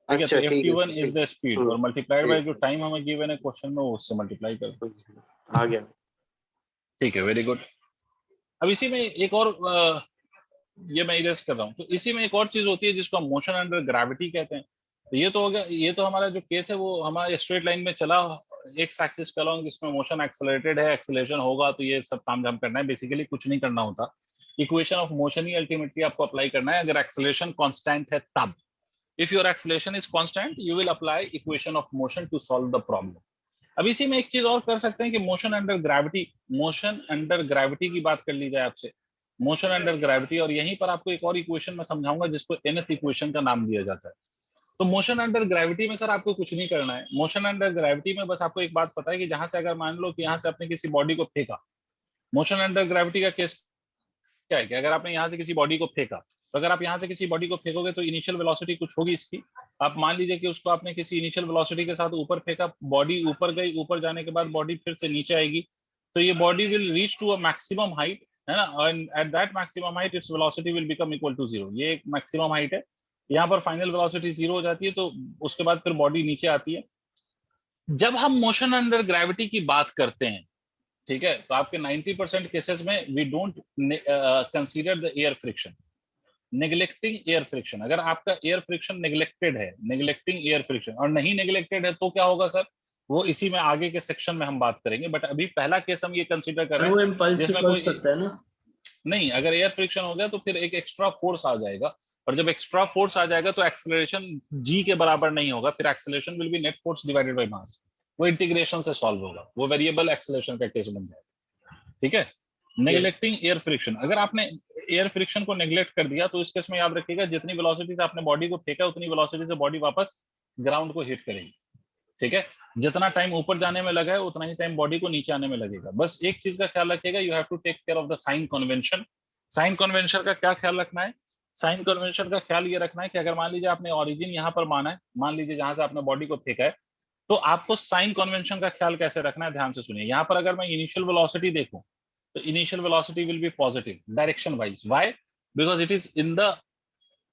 ठीक है। तो अच्छा ठीक है ft1 सर, इज ठीक। द स्पीड, और मल्टीप्लाइड बाय ठीक जो टाइम हमें गिवन है क्वेश्चन में, वो उससे मल्टीप्लाई कर, आ गया। ठीक है, वेरी गुड। अब इसी में एक और ये मैं इरेज कर रहा हूँ, तो इसी में एक और चीज होती है जिसको हम मोशन अंडर ग्रेविटी कहते हैं। तो ये तो हो गया, ये तो हमारा जो केस है वो हमारे स्ट्रेट लाइन में चला, एक एक्सिस के अलॉन्ग, जिसमें मोशन एक्सेलरेटेड है, एक्सेलरेशन होगा, तो ये सब काम हम करना है, बेसिकली कुछ नहीं करना होता, इक्वेशन ऑफ मोशन ही अल्टीमेटली आपको अप्लाई करना है, अगर एक्सेलरेशन कांस्टेंट है तब। If your acceleration is constant, you will apply equation of motion to solve the problem. अब इसी में एक चीज और कर सकते हैं कि मोशन अंडर ग्रेविटी की बात कर ली जाए आपसे, मोशन अंडर ग्रेविटी, और यहीं पर आपको एक और इक्वेशन मैं समझाऊंगा जिसको nth इक्वेशन का नाम दिया जाता है। तो मोशन अंडर ग्रेविटी में सर आपको कुछ नहीं करना है, मोशन अंडर ग्रेविटी में बस आपको एक बात पता है कि जहां से, अगर मान लो कि यहाँ से आपने किसी बॉडी को फेंका, मोशन अंडर ग्रेविटी का केस क्या है कि अगर आपने यहाँ से किसी बॉडी को फेंका, तो अगर आप यहाँ से किसी बॉडी को फेंकोगे तो इनिशियल वेलोसिटी कुछ होगी इसकी। आप मान लीजिए कि उसको आपने किसी इनिशियल वेलोसिटी के साथ ऊपर फेंका, बॉडी ऊपर गई, ऊपर जाने के बाद बॉडी फिर से नीचे आएगी, तो ये body will reach to a maximum height, है ना, and at that maximum height its velocity will become equal to 0। ये एक मैक्सिमम हाइट है, यहाँ पर फाइनल वेलोसिटी 0 हो जाती है, तो उसके बाद फिर बॉडी नीचे आती है। जब हम मोशन अंडर ग्रेविटी की बात करते हैं, ठीक है, तो आपके 90% केसेस में we don't consider the air friction, neglecting air friction. अगर आपका एयर फ्रिक्शन नेग्लेक्टेड है, नेग्लेक्टिंग एयर फ्रिक्शन, और नहीं नेग्लेक्टेड है, तो क्या होगा सर, वो इसी में आगे के सेक्शन में हम बात करेंगे, बट अभी पहला केस हम ये कंसीडर कर रहे वो हैं इम्पल्स जिसमें कोई करता है ना। नहीं, अगर एयर फ्रिक्शन हो गया तो फिर एक एक्स्ट्रा फोर्स आ जाएगा, और जब एक्स्ट्रा फोर्स आ जाएगा तो एक्सेलरेशन जी के बराबर नहीं होगा, फिर acceleration will be net force divided by mass, वो इंटीग्रेशन से सॉल्व होगा, वो वेरिएबल एक्सेलरेशन का केस बन जाएगा, ठीक है। नेग्लेक्टिंग एयर फ्रिक्शन, अगर आपने एयर फ्रिक्शन को नेग्लेक्ट कर दिया तो इस केस में याद रखिएगा, जितनी वेलोसिटी से आपने बॉडी को फेंका उतनी वेलोसिटी से बॉडी वापस ग्राउंड को हिट करेगी, ठीक है। जितना टाइम ऊपर जाने में लगा है उतना ही टाइम बॉडी को नीचे आने में लगेगा। बस एक चीज का ख्याल रखिएगा, you have to take care of the sign convention. Sign convention का क्या ख्याल रखना है, साइन कन्वेंशन का ख्याल ये रखना है कि अगर मान लीजिए आपने ओरिजिन यहाँ पर माना है, मान लीजिए जहां से आपने बॉडी को फेंका है, तो आपको साइन कन्वेंशन का ख्याल कैसे रखना है, ध्यान से सुनिए। यहाँ पर अगर मैं इनिशियल वेलोसिटी देखूं तो initial velocity will be positive direction wise. Why? Because it is in the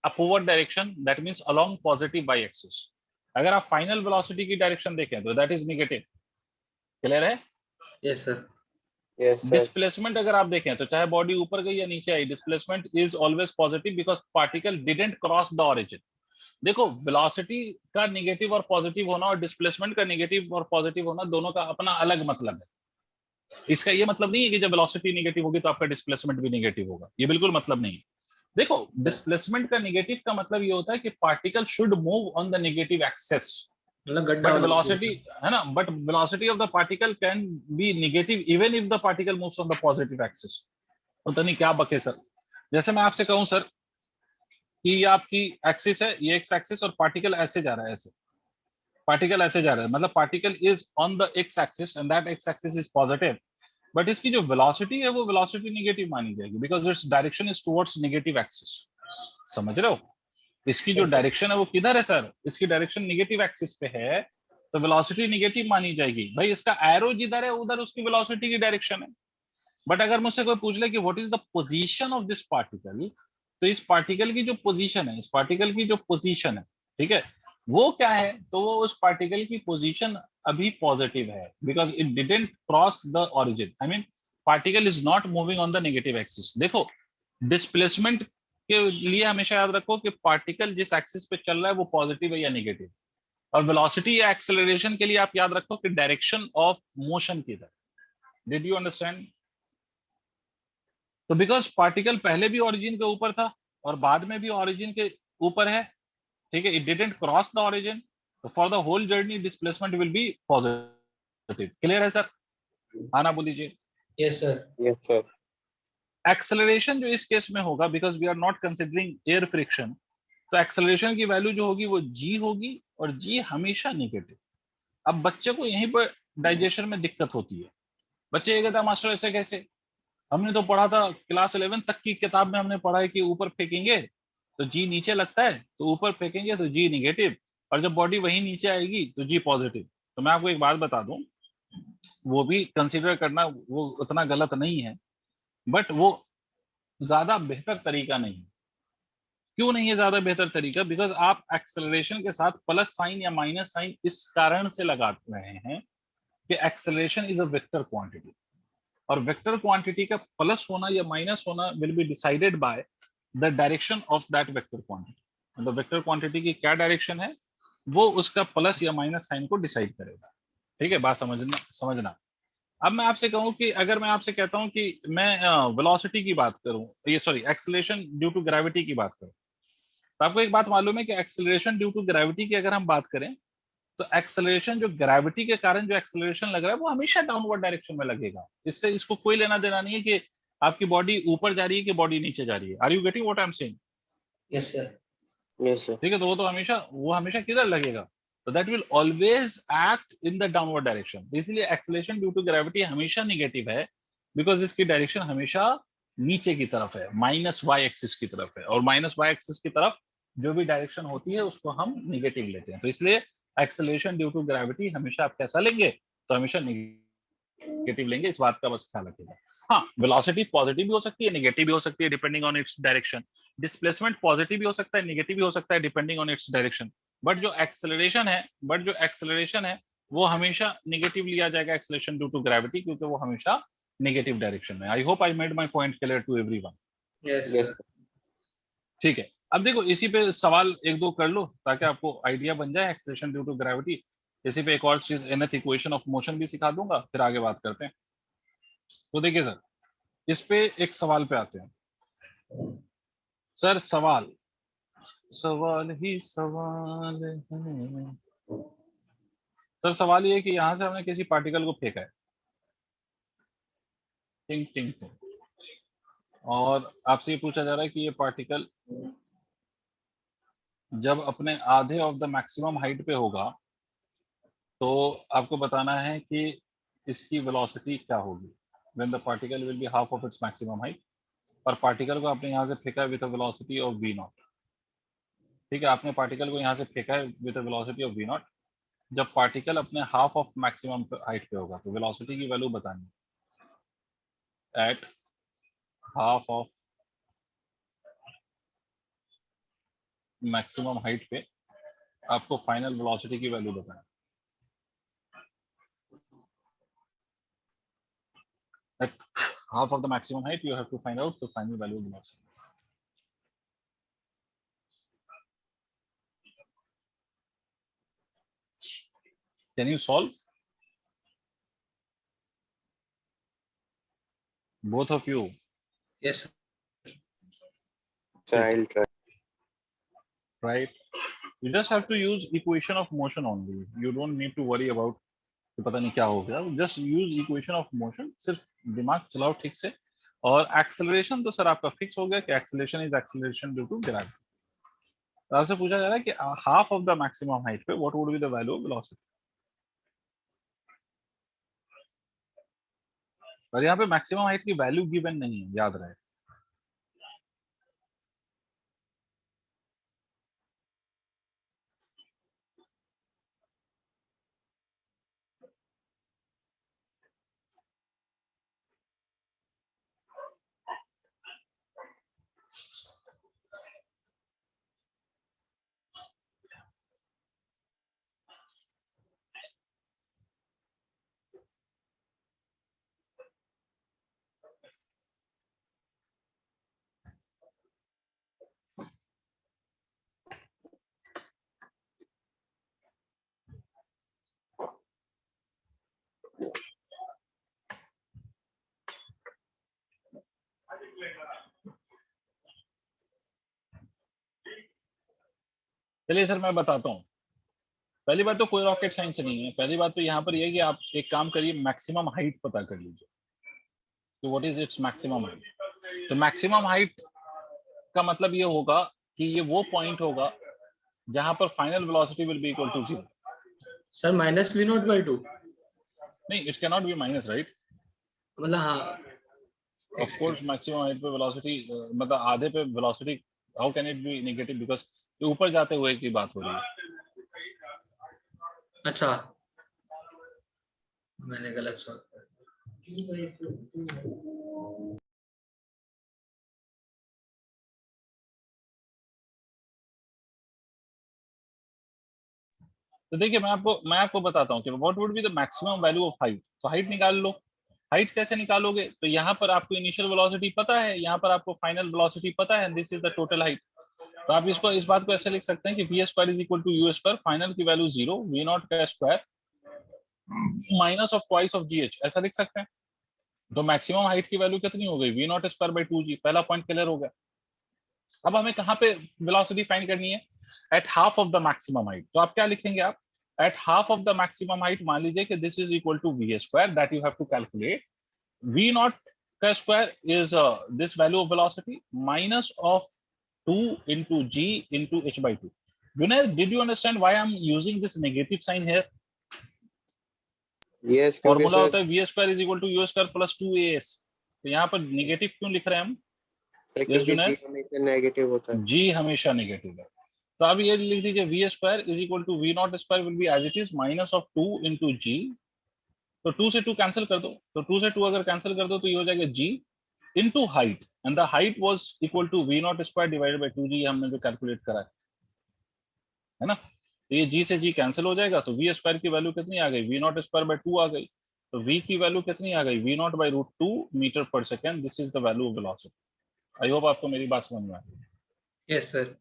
upward direction, that means along positive Y axis. अगर आप फाइनल वेलोसिटी की डायरेक्शन देखें तो दैट इज नेगेटिव। क्लियर है? Yes sir. Yes sir. Displacement अगर आप देखें तो चाहे बॉडी ऊपर गई या नीचे आई, displacement is always positive because particle didn't cross the origin. देखो, वेलोसिटी का नेगेटिव और पॉजिटिव होना और डिस्प्लेसमेंट का नेगेटिव और पॉजिटिव होना दोनों का अपना अलग मतलब है। इसका ये मतलब नहीं है कि जब वेलोसिटी नेगेटिव होगी तो आपका डिस्प्लेसमेंट भी नेगेटिव होगा, ये बिल्कुल मतलब नहीं है। देखो, डिस्प्लेसमेंट का नेगेटिव का मतलब ये होता है कि particle should move on the negative axes, मतलब गड्ढा बट होना वेलोसिटी चाहिए। है ना, but velocity of the particle can be negative even if the particle moves on the positive axis. पता नहीं क्या बके सर। जैसे मैं आपसे कहूं सर कि ये आपकी एक्सिस है, ये एक्स एक्सिस, और पार्टिकल ऐसे जा रहा है, ऐसे पार्टिकल ऐसे जा रहा है, मतलब particle is on the x axis and that x axis is positive, but इसकी जो वेलोसिटी है वो वेलोसिटी नेगेटिव मानी जाएगी because its direction is towards negative axis. समझ रहे हो? इसकी जो डायरेक्शन है वो किधर है सर? इसकी डायरेक्शन नेगेटिव एक्सिस पे है, तो वेलोसिटी नेगेटिव मानी जाएगी। भाई इसका एरो जिधर है उधर उसकी वेलोसिटी की डायरेक्शन है। बट अगर मुझसे कोई पूछ ले कि what is the position of this particle, तो इस पार्टिकल की जो पोजीशन है, इस पार्टिकल की जो पोजीशन है, ठीक है, वो क्या है? तो वो उस पार्टिकल की पोजीशन अभी पॉजिटिव है because it didn't cross the origin. I mean particle is not moving on the negative axis. देखो, डिस्प्लेसमेंट के लिए हमेशा याद रखो कि पार्टिकल जिस एक्सिस पे चल रहा है वो पॉजिटिव है या नेगेटिव, और वेलोसिटी या एक्सेलरेशन के लिए आप याद रखो कि डायरेक्शन ऑफ मोशन किधर। Did you understand? तो बिकॉज पार्टिकल पहले भी ओरिजिन के ऊपर था और बाद में भी ओरिजिन के ऊपर है, ठीक है, it didn't cross the origin, तो for the whole journey displacement will be positive. Clear है सर? हाँ ना बोल दीजिए। Yes sir. Yes sir. Acceleration जो इस केस में होगा, because we are not considering air friction, तो एक्सेलरेशन की वैल्यू जो होगी वो जी होगी, और जी हमेशा नेगेटिव। अब बच्चे को यहीं पर डाइजेशन में दिक्कत होती है। बच्चे ये कहता है मास्टर ऐसे कैसे, हमने तो पढ़ा था क्लास 11 तक की किताब में, हमने पढ़ा है कि ऊपर फेंकेंगे तो जी नीचे लगता है, तो ऊपर फेंकेंगे तो जी निगेटिव, और जब बॉडी वही नीचे आएगी तो जी पॉजिटिव। तो मैं आपको एक बात बता दूं, वो भी कंसीडर करना वो उतना गलत नहीं है, बट वो ज्यादा बेहतर तरीका नहीं है। क्यों नहीं है ज्यादा बेहतर तरीका? बिकॉज आप एक्सेलरेशन के साथ प्लस साइन या माइनस साइन इस कारण से लगा रहे हैं कि acceleration is a vector quantity, और वेक्टर क्वांटिटी का प्लस होना या माइनस होना will be decided by the direction of that vector quantity. मतलब वेक्टर क्वांटिटी की क्या डायरेक्शन है वो उसका प्लस या माइनस साइन को डिसाइड करेगा। ठीक है, बात समझना समझना। अब मैं आपसे कहूं कि अगर मैं आपसे कहता हूं कि मैं वेलोसिटी की बात करूं, ये sorry acceleration due to gravity की बात करूं, तो आपको एक बात मालूम है कि एक्सेलरेशन ड्यू टू ग्रेविटी की अगर हम बात करें तो एक्सेलरेशन जो ग्रेविटी के कारण जो एक्सेलरेशन लग रहा है वो हमेशा डाउनवर्ड डायरेक्शन में लगेगा। इससे इसको कोई लेना देना नहीं है कि आपकी बॉडी ऊपर जा रही है कि बॉडी नीचे जा रही है। Are you getting what I am saying? Yes sir. Yes sir. ठीक है, तो वो हमेशा किधर लगेगा? तो that will always act in the downward direction. इसलिए एक्सेलरेशन ड्यू टू ग्रेविटी हमेशा निगेटिव है बिकॉज इसकी डायरेक्शन हमेशा नीचे की तरफ है, माइनस वाई एक्सिस की तरफ है, और माइनस वाई एक्सिस की तरफ जो भी डायरेक्शन होती है उसको हम निगेटिव लेते हैं। तो इसलिए एक्सेलरेशन ड्यू टू ग्रेविटी हमेशा आप कैसा लेंगे? तो हमेशा नेगेटिव लेंगे, इस बात का बस ख्याल रखिएगा। हाँ, वेलोसिटी पॉजिटिव भी हो सकती है, नेगेटिव भी हो सकती है, depending on its direction. Displacement positive भी हो सकता है, नेगेटिव भी हो सकता है, depending on its direction. But जो एक्सेलरेशन है वो हमेशा नेगेटिव लिया जाएगा, एक्सेलरेशन ड्यू टू ग्रेविटी, क्योंकि वो हमेशा नेगेटिव डायरेक्शन में। I hope I made my point clear to everyone. Yes yes sir. ठीक है, अब देखो इसी पे सवाल एक दो कर लो ताकि आपको आइडिया बन जाए एक्सेलरेशन ड्यू टू ग्रेविटी। इसी पे एक और चीज nth इक्वेशन ऑफ मोशन भी सिखा दूंगा, फिर आगे बात करते हैं। तो देखिए सर, इस पे एक सवाल पे आते हैं। सर सवाल सवाल ही सवाल है। सर सवाल ये है कि यहां से हमने किसी पार्टिकल को फेंका है, टिंग टिंग टिंग, और आपसे ये पूछा जा रहा है कि ये पार्टिकल जब अपने आधे ऑफ द मैक्सिमम हाइट पे होगा तो आपको बताना है कि इसकी वेलोसिटी क्या होगी when the particle will be half of its maximum height. और पार्टिकल को आपने यहाँ से फेंका है with a velocity of v0। ठीक है, आपने पार्टिकल को यहाँ से फेंका है with a velocity of v0। जब पार्टिकल अपने हाफ ऑफ मैक्सिमम हाइट पे होगा तो वेलोसिटी की वैल्यू बतानी eight half of maximum height पे आपको फाइनल वेलोसिटी की वैल्यू बताना। At half of the maximum height, you have to find out the final value of velocity. Can you solve? Both of you. Yes. I'll try. Right. You just have to use equation of motion only. You don't need to worry about कि पता नहीं क्या हो गया. Just use equation of motion. सिर्फ दिमाग चलाओ ठीक से. और एक्सेलरेशन तो सर आपका फिक्स हो गया कि acceleration is acceleration due to gravity. तो आपसे पूछा जा रहा है कि half of the maximum height पे what would be the value of velocity. और यहाँ पे मैक्सिमम हाइट की वैल्यू गिवन नहीं है, याद रहे. चलिए सर मैं बताता हूँ. पहली बात तो कोई रॉकेट साइंस नहीं है. पहली बात तो यहाँ पर ये है कि आप एक काम करिए, मैक्सिमम हाइट पता कर लीजिए. तो what is its maximum height. तो मैक्सिमम हाइट का मतलब ये होगा कि ये वो पॉइंट होगा जहां पर final velocity will be equal to 0. Sir -v0/2. नहीं, it can not be minus, right. मतलब हाँ, ऑफ कोर्स मैक्सिमम हाइट पे वेलोसिटी मतलब आधे पे velocity, how can it be negative, because ये ऊपर जाते हुए की बात हो रही है. अच्छा मैंने गलत सॉल्व कर तो देखिए मैं आपको बताता हूँ कि what would be the maximum value of height. तो हाइट निकाल लो. हाइट कैसे निकालोगे. तो यहाँ पर आपको इनिशियल वेलोसिटी पता है, यहाँ पर आपको फाइनल वेलोसिटी पता है, this is the total height. तो आप इसको इस बात को ऐसे लिख सकते हैं कि V square is equal to U square, final की वैल्यू 0, वी नॉट का square minus of twice of G H, ऐसा लिख सकते हैं. तो मैक्सिमम हाइट की वैल्यू कितनी हो गई, we not square by 2g. पहला पॉइंट क्लियर हो गया. अब हमें कहाँ पे वेलोसिटी फाइंड करनी है, at half of the maximum height. तो आप क्या लिखेंगे, आप at half of the maximum height मान लीजिए कि this is equal to v square, that you have to calculate. V naught का square is this value of velocity minus of 2 into g into h by 2. Junaid, did you understand why I'm using this negative sign here? Yes, formula होता है v square is equal to u square plus 2as. तो यहाँ पर negative क्यों लिख रहे हैं हम. क्योंकि जी हमेशा नेगेटिव होता है. जी हमेशा नेगेटिव है. तो अब ये लिख दीजिए v square is equal to v not square will be as it is minus of 2 into g. तो 2 से 2 कैंसिल कर दो. तो 2 से 2 अगर कैंसिल कर दो तो ये हो जाएगा g into height, and the height was equal to v naught square divided by 2g. हमने जो कैलकुलेट करा है ना. तो ये g से g कैंसिल हो जाएगा. तो v स्क्वायर की वैल्यू कितनी आ गई, v नॉट स्क्वायर बाय 2 आ गई. तो v की वैल्यू कितनी आ गई, v not by root 2 metre पर second. This is the value of velocity. I hope आपको मेरी बात समझ में आ गई. Yes sir.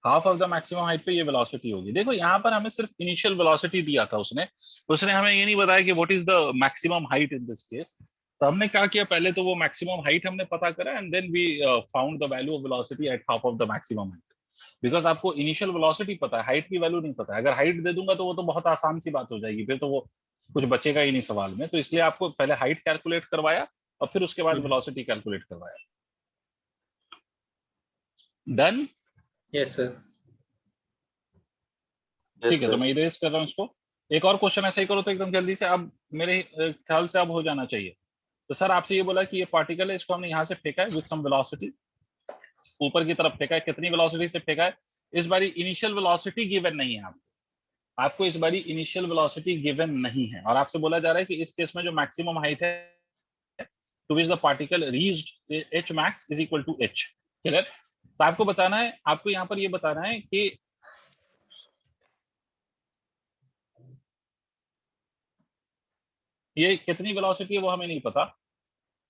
Half of the maximum height पे ये वेलोसिटी होगी. देखो यहाँ पर हमें सिर्फ इनिशियल वेलोसिटी दिया था उसने हमें ये नहीं बताया कि what is the maximum height in this case. तो हमने क्या किया, पहले तो वो मैक्सिमम हाइट हमने पता करा and then we found the value of velocity at half of the maximum height. Because आपको इनिशियल वेलोसिटी पता है, हाइट की वैल्यू नहीं पता है. अगर हाइट दे दूंगा तो वो तो बहुत आसान सी बात हो जाएगी, फिर तो वो कुछ बचेगा ही नहीं सवाल में. तो इसलिए आपको पहले हाइट कैलकुलेट करवाया और फिर उसके बाद वेलोसिटी कैलकुलेट करवाया. डन. Yes sir. ठीक है, तो मैं इरेज कर रहा हूँ इसको. एक और क्वेश्चन ऐसे ही करो तो एकदम जल्दी से. अब मेरे ख्याल से अब हो जाना चाहिए. तो सर आपसे ये बोला कि ये पार्टिकल है, इसको हमने यहाँ से फेंका है विद सम वेलोसिटी, ऊपर की तरफ फेंका है. कितनी वेलोसिटी से फेंका है, इस बारी इनिशियल वेलोसिटी गिवन नहीं है आपको. आपको इस बारी इनिशियल वेलोसिटी गिवन नहीं है और आपसे बोला जा रहा है कि इस केस में जो मैक्सिमम हाइट है to which the particle reached h max is equal to h। Clear? तो आपको बताना है, आपको यहाँ पर ये बताना है कि ये कितनी वेलोसिटी है वो हमें नहीं पता,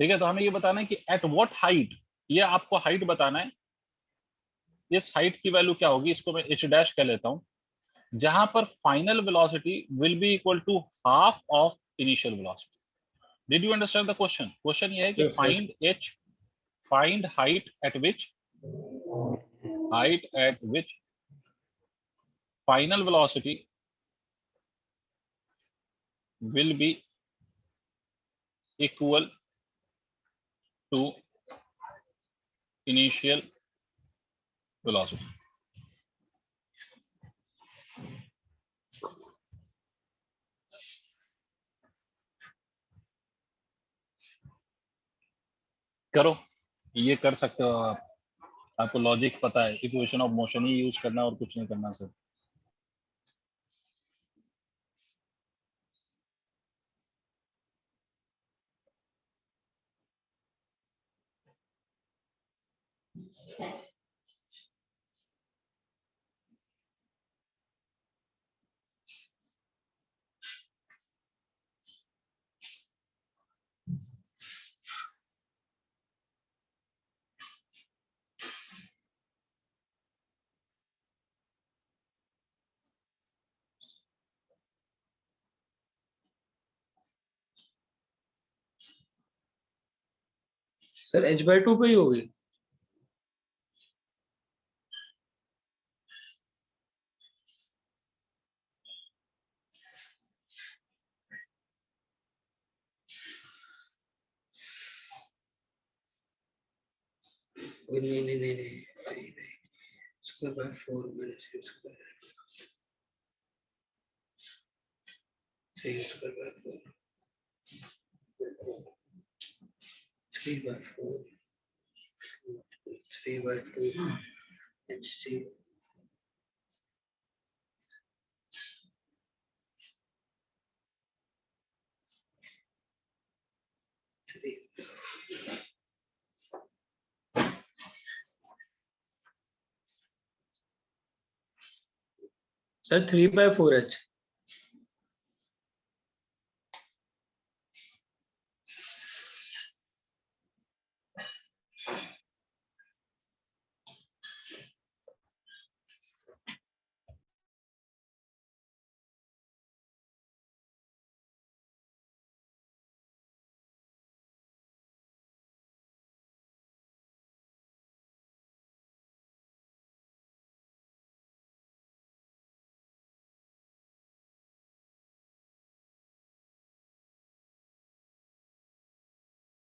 ठीक है। तो हमें ये बताना है कि एट व्हाट हाइट, ये आपको हाइट बताना है, इस हाइट की वैल्यू क्या होगी, इसको मैं h डैश कह लेता हूं, जहां पर final velocity will be equal to half of initial velocity. Did you understand the question? Question ये है कि Yes, sir. Find height at which final velocity will be equal to initial velocity। करो, ये कर सकते हो आप, आपको लॉजिक पता है, equation of motion he use करना और कुछ नहीं करना सर। सर h/2 पे ही होगी। नहीं स्क्वायर बाय 4 माइनस स्क्वायर, सही square by 4 3/4 3/2 hc 3। Sir 3/4h।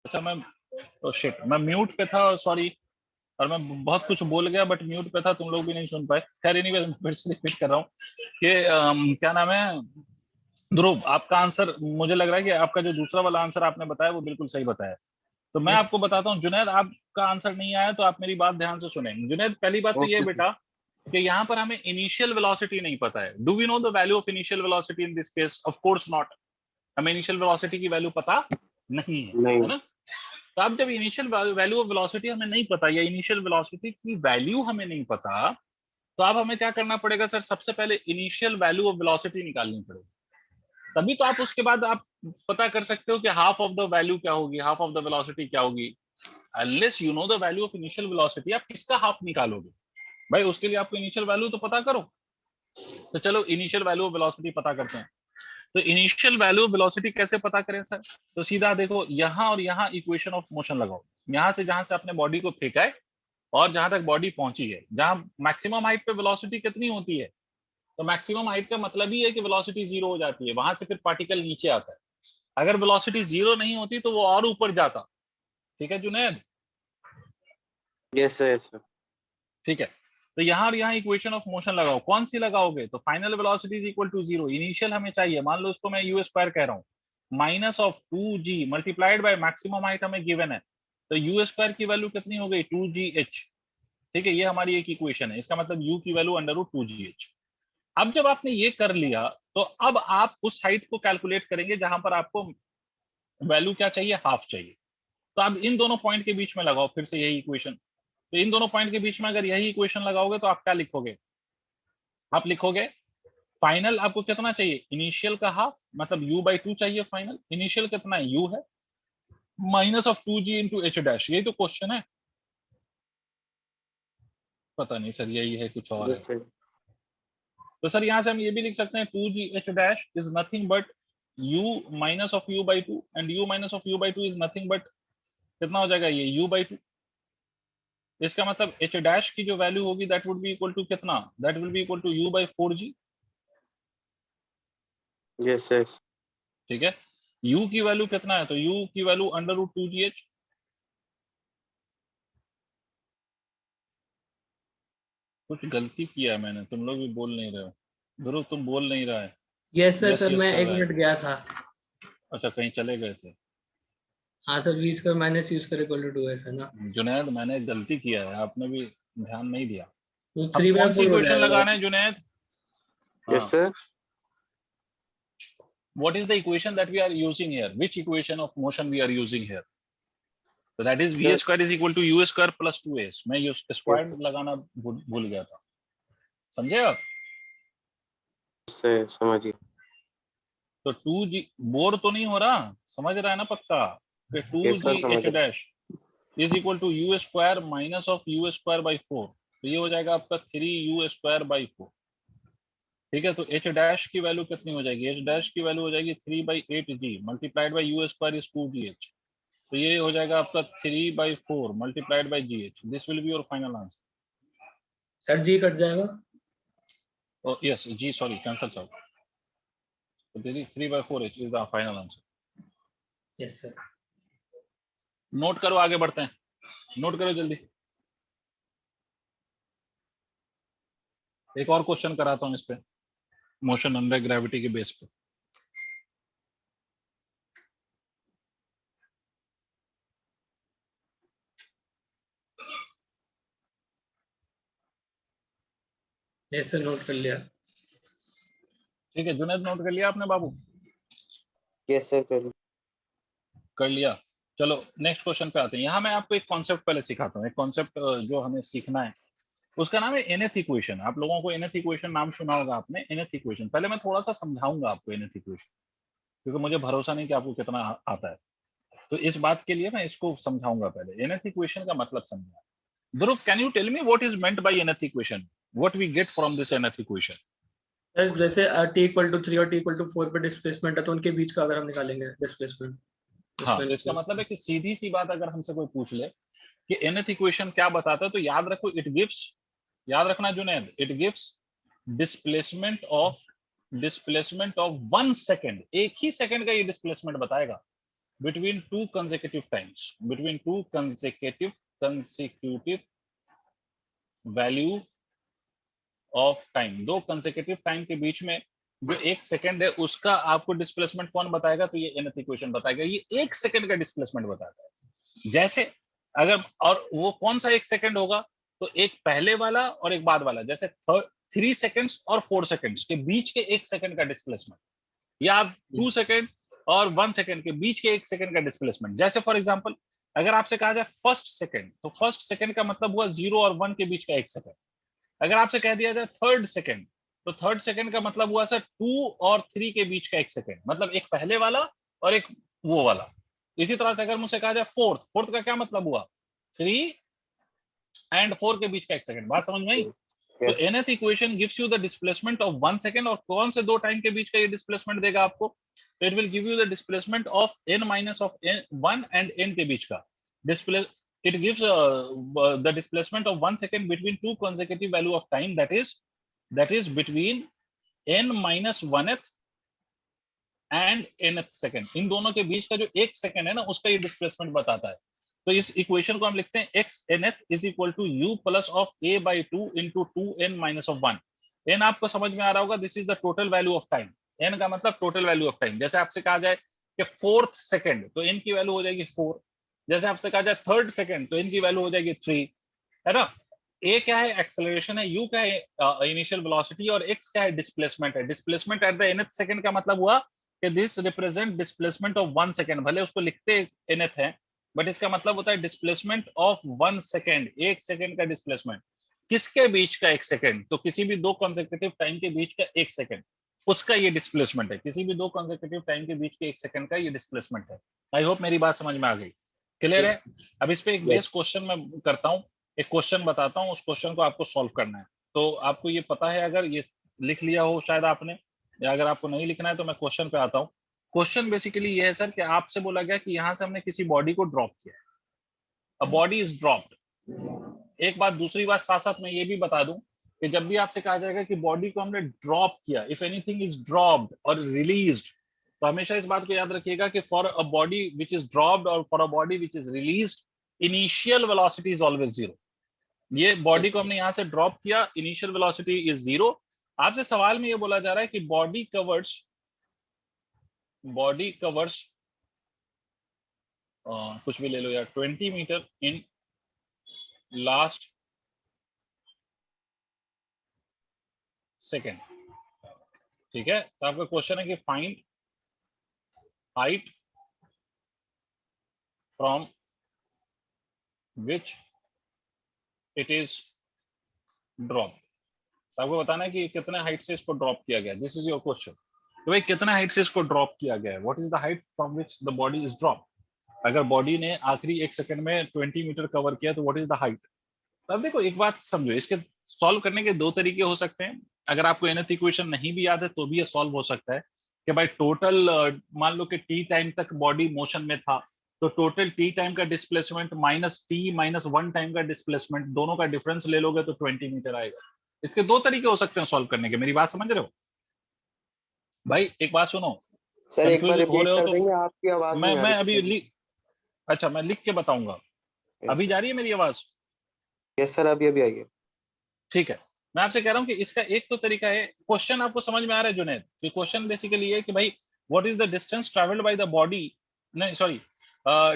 अच्छा मैं म्यूट पे था, सॉरी, और मैं बहुत कुछ बोल गया बट म्यूट पे था, तुम लोग भी नहीं सुन पाए। खैर एनीवे फिर से रिपीट कर रहा हूँ कि क्या नाम है, ध्रुव, आपका आंसर मुझे लग रहा है कि आपका जो दूसरा वाला आंसर आपने बताया वो बिल्कुल सही बताया। तो मैं Yes. आपको बताता हूँ, जुनैद आपका आंसर नहीं आया तो आप मेरी बात ध्यान से सुने। जुनैद, पहली बात तो ये ओके बेटा कि यहाँ पर हमें इनिशियल वेलोसिटी नहीं पता है। Do we know the value of initial velocity in this case? Of course not, हमें इनिशियल वेलोसिटी की वैल्यू पता नहीं नहीं है ना। तो अब जब इनिशियल वैल्यू ऑफ वेलोसिटी हमें नहीं पता या इनिशियल वेलोसिटी की वैल्यू हमें नहीं पता, तो अब हमें क्या करना पड़ेगा सर? सबसे पहले इनिशियल वैल्यू ऑफ वेलोसिटी निकालनी पड़ेगी, तभी तो आप उसके बाद आप पता कर सकते हो कि हाफ ऑफ द वैल्यू क्या होगी, हाफ ऑफ द वेलोसिटी क्या होगी। Unless you know the value of initial velocity, आप किसका हाफ निकालोगे भाई? उसके लिए आपको इनिशियल वैल्यू तो पता करो। तो चलो इनिशियल वैल्यू ऑफ वेलोसिटी पता करते हैं। तो इनिशियल वैल्यू ऑफ वेलोसिटी कैसे पता करें सर? तो सीधा देखो, यहाँ और यहाँ इक्वेशन ऑफ मोशन लगाओ। यहाँ से जहां से आपने बॉडी को फेंका है और जहां तक बॉडी पहुंची है, जहां मैक्सिमम हाइट पे वेलोसिटी कितनी होती है, तो मैक्सिमम हाइट का मतलब ही है कि वेलोसिटी जीरो हो जाती है, वहां से फिर पार्टिकल नीचे आता है। अगर वेलोसिटी जीरो नहीं होती तो वो और ऊपर जाता। ठीक है Junaid? Yes sir yes sir ठीक है, तो यहाँ और यहाँ इक्वेशन ऑफ मोशन लगाओ। कौन सी लगाओगे? तो final velocity is equal to zero, initial हमें चाहिए, मान लो इसको मैं यू स्क्वायर कह रहा हूँ, minus of 2g multiplied by maximum height हमें गिवन है, तो यू स्क्वायर की वैल्यू कितनी हो गई? 2gh। ठीक है, ये हमारी एक इक्वेशन है, इसका मतलब u की वैल्यू अंडर रूट 2gh। अब जब आपने ये कर लिया तो अब आप उस हाइट को कैलकुलेट करेंगे जहां पर आपको वैल्यू क्या चाहिए, हाफ चाहिए। तो आप इन दोनों पॉइंट के बीच में लगाओ फिर से यही इक्वेशन। तो इन दोनों पॉइंट के बीच में अगर यही इक्वेशन लगाओगे तो आप क्या लिखोगे, आप लिखोगे फाइनल आपको कितना चाहिए, इनिशियल का हाफ, मतलब u बाई 2 चाहिए फाइनल। इनिशियल कितना है, u है, minus of 2g into H dash. यही तो क्वेश्चन है। पता नहीं सर यही है कुछ और है। Yes sir. तो सर यहाँ से हम ये भी लिख सकते हैं 2g h dash is nothing but u minus of u by 2 and u minus of u by 2 is nothing but कितना हो जाएगा ये u बाई 2। इसका मतलब h डैश की जो वैल्यू होगी that would be equal to कितना, that will be equal to u by 4g। Yes sir. ठीक है, u की वैल्यू कितना है, तो u की वैल्यू अंडर रूट 2gh। कुछ गलती किया है मैंने, तुम लोग भी बोल नहीं रहे हो। ध्रुव तुम बोल नहीं रहा है। Yes sir, yes sir yes मैं कर 1 रहा है। मिनट गया था। अच्छा कहीं चले गए थे। हाँ सर, v square minus u square equal to 2s है ना। जुनैद मैंने गलती किया है, आपने भी ध्यान नहीं दिया। तो अब 3 बाय कौन सी 4 हो इक्वेशन जाएगा। लगाना है Junaid? Yes sir. What is the equation that we are using here? Which equation of motion we are using here? So that is v Sir. square is equal to u square plus 2s। मैं ये square लगाना भूल गया था, समझे आप? Sir समझिए। तो 2g बोर तो नहीं हो रहा, समझ रहा है ना पक्का? कि यस सर 2g समझ h रहे। Dash is equal to u square minus of u square by 4। तो ये हो जाएगा आपका 3u स्क्वायर बाई 4। ठीक है, तो h डैश की वैल्यू कितनी हो जाएगी, h डैश की वैल्यू हो जाएगी 3 by 8g multiplied by u square is 2gh। तो ये हो जाएगा आपका 3 by 4 multiplied by gh। This will be your final answer. Sir g cut जाएगा। Oh yes, g sorry cancels out। So 3 by 4h is the final answer। Yes sir. Note करो, आगे बढ़ते हैं, नोट करो जल्दी। एक और क्वेश्चन कराता हूँ इस पे, मोशन अंडर ग्रेविटी के बेस पे। यस सर, नोट कर लिया। ठीक है जुनैद, नोट कर लिया आपने बाबू? यस सर कर लिया। चलो नेक्स्ट क्वेश्चन पे आते हैं। यहाँ मैं आपको एक कॉन्सेप्ट पहले सिखाता हूँ, एक कॉन्सेप्ट जो हमें सीखना है उसका नाम है nth इक्वेशन। आप लोगों को nth इक्वेशन नाम सुना होगा आपने, nth इक्वेशन। पहले मैं थोड़ा सा समझाऊंगा आपको nth इक्वेशन, क्योंकि मुझे भरोसा नहीं कि आपको कितना आता है। तो इस बात के लिए मैं इसको समझाऊंगा पहले। nth इक्वेशन का मतलब समझना। Dhruv, can you tell me what is meant by nth equation? What we get from this nth equation? Sir जैसे t इक्वल टू 3 और t इक्वल टू 4 पे डिस्प्लेसमेंट है, तो उनके बीच का अगर हम निकालेंगे डिस्प्लेसमेंट। हाँ, तो इसका मतलब है कि सीधी सी बात अगर हमसे कोई पूछ ले कि nth इक्वेशन क्या बताता है, तो याद रखो इट गिव्स, याद रखना Junaid, it gives displacement of 1 second. एक ही सेकंड का ये डिस्प्लेसमेंट बताएगा between two consecutive times, between two consecutive value of time. दो कंसेक्यूटिव टाइम के बीच में जो एक सेकंड है उसका आपको डिस्प्लेसमेंट कौन बताएगा, तो ये nth इक्वेशन बताएगा। ये एक सेकंड का डिस्प्लेसमेंट बताता है। जैसे अगर, और वो कौन सा एक सेकंड होगा, तो एक पहले वाला और एक बाद वाला। जैसे 3 सेकंड्स और 4 सेकंड्स के बीच के एक सेकंड का डिस्प्लेसमेंट, या आप 2 सेकंड और 1 सेकंड के बीच के एक सेकंड का डिस्प्लेसमेंट। जैसे फॉर एग्जांपल अगर आपसे कहा जाए फर्स्ट सेकंड, तो फर्स्ट सेकंड का मतलब हुआ 0 और 1 के बीच का एक सेकंड। अगर आपसे कह दिया जाए थर्ड सेकंड, तो थर्ड सेकंड का मतलब हुआ सर 2 और 3 के बीच का एक सेकंड, मतलब एक पहले वाला और एक वो वाला। इसी तरह से अगर मुझसे कहा जाए फोर्थ, फोर्थ का क्या मतलब हुआ, 3 एंड 4 के बीच का एक सेकंड। बात समझ में आई? तो nth equation gives you the displacement of 1 second, और कौन से दो टाइम के बीच का ये डिस्प्लेसमेंट देगा आपको, तो it will give you the displacement of n minus of 1 and n के बीच का display. It gives the displacement of 1 second between two consecutive value of time, that is between n minus 1th and nth second। इन दोनों के बीच का जो एक second है ना, उसका ये डिस्प्लेसमेंट बताता है। तो इस इक्वेशन को हम लिखते हैं x nth is equal to u plus of a by 2 into 2n minus of 1। n आपको समझ में आ रहा होगा, this is the total value of time. n का मतलब टोटल वैल्यू ऑफ टाइम। जैसे आपसे कहा जाए कि फोर्थ सेकंड, तो n की वैल्यू हो जाएगी 4। जैसे आपसे कहा जाए थर्ड सेकंड, तो n की वैल्यू हो जाएगी 3, है ना। ए क्या है, एक्सेलरेशन है, यू क्या है, इनिशियल वेलोसिटी, और एक्स क्या है, डिस्प्लेसमेंट है। Displacement at the nth second का मतलब हुआ कि this represent displacement of 1 second. भले उसको लिखते nth है, बट इसका मतलब होता है डिस्प्लेसमेंट ऑफ 1 सेकंड, 1 सेकंड का डिस्प्लेसमेंट। किसके बीच का 1 सेकंड? तो किसी भी दो कॉन्सेक्यूटिव टाइम के बीच का 1 सेकंड, उसका ये डिस्प्लेसमेंट है। किसी भी दो कॉन्सेक्यूटिव टाइम के बीच के 1 सेकंड का ये डिस्प्लेसमेंट है। आई होप मेरी बात समझ में आ गई, क्लियर है। अब इस पे एक बेस क्वेश्चन मैं करता हूँ, एक क्वेश्चन बताता हूँ, उस क्वेश्चन को आपको सॉल्व करना है। तो आपको ये पता है, अगर ये लिख लिया हो शायद आपने, या अगर आपको नहीं लिखना है तो मैं क्वेश्चन पे आता हूँ। क्वेश्चन बेसिकली ये है सर कि आपसे बोला गया कि यहाँ से हमने किसी बॉडी को ड्रॉप किया, अ बॉडी इज ड्रॉप्ड। एक बात, दूसरी बात साथ साथ मैं ये भी बता दूं कि जब भी आपसे कहा जाएगा कि बॉडी को हमने ड्रॉप किया, इफ एनीथिंग इज ड्रॉप्ड और रिलीज्ड, तो हमेशा इस बात को याद रखिएगा कि for a body which is dropped और for a body which is released, initial velocity is always zero. ये बॉडी को हमने यहां से ड्रॉप किया, इनिशियल वेलोसिटी इज जीरो। आपसे सवाल में ये बोला जा रहा है कि बॉडी कवर्स कुछ भी ले लो यार, 20 मीटर इन लास्ट सेकेंड, ठीक है। तो आपका क्वेश्चन है कि find height from which it is drop. आपको बताना है कि कितने हाइट से इसको ड्रॉप किया गया। This is your question. तो भाई कितने हाइट से इसको ड्रॉप किया गया है, what is the height from which the body is drop. अगर बॉडी ने आखिरी 1 सेकंड में 20 मीटर कवर किया तो व्हाट इज द हाइट। अब देखो एक बात समझो, इसके सॉल्व करने के दो तरीके हो सकते हैं। अगर आपको nth इक्वेशन नहीं भी याद है तो भी ये सॉल्व हो सकता है कि भाई टोटल मान लो कि टी टाइम तक बॉडी मोशन में था, तो टोटल टी टाइम का displacement minus T minus 1 time का डिस्प्लेसमेंट, दोनों का डिफरेंस ले लोगे तो 20 मीटर आएगा। इसके दो तरीके हो सकते हैं सॉल्व करने के। मेरी बात समझ रहे हो भाई? एक बात सुनो, सर एक बार कंफ्यूज हो रिपीट रहे हो कर तो देंगे, आपकी आवाज नहीं आ मैं रही अभी थी। अच्छा मैं लिख के बताऊंगा। अभी जा रही है मेरी आवाज? यस सर, अभी अभी आइए। ठीक है, मैं आपसे कह रहा हूं कि इसका एक तो तरीका है। क्वेश्चन आपको समझ में आ रहा है जुनैद? कि क्वेश्चन बेसिकली है कि भाई what is the distance travelled by the body, नहीं sorry,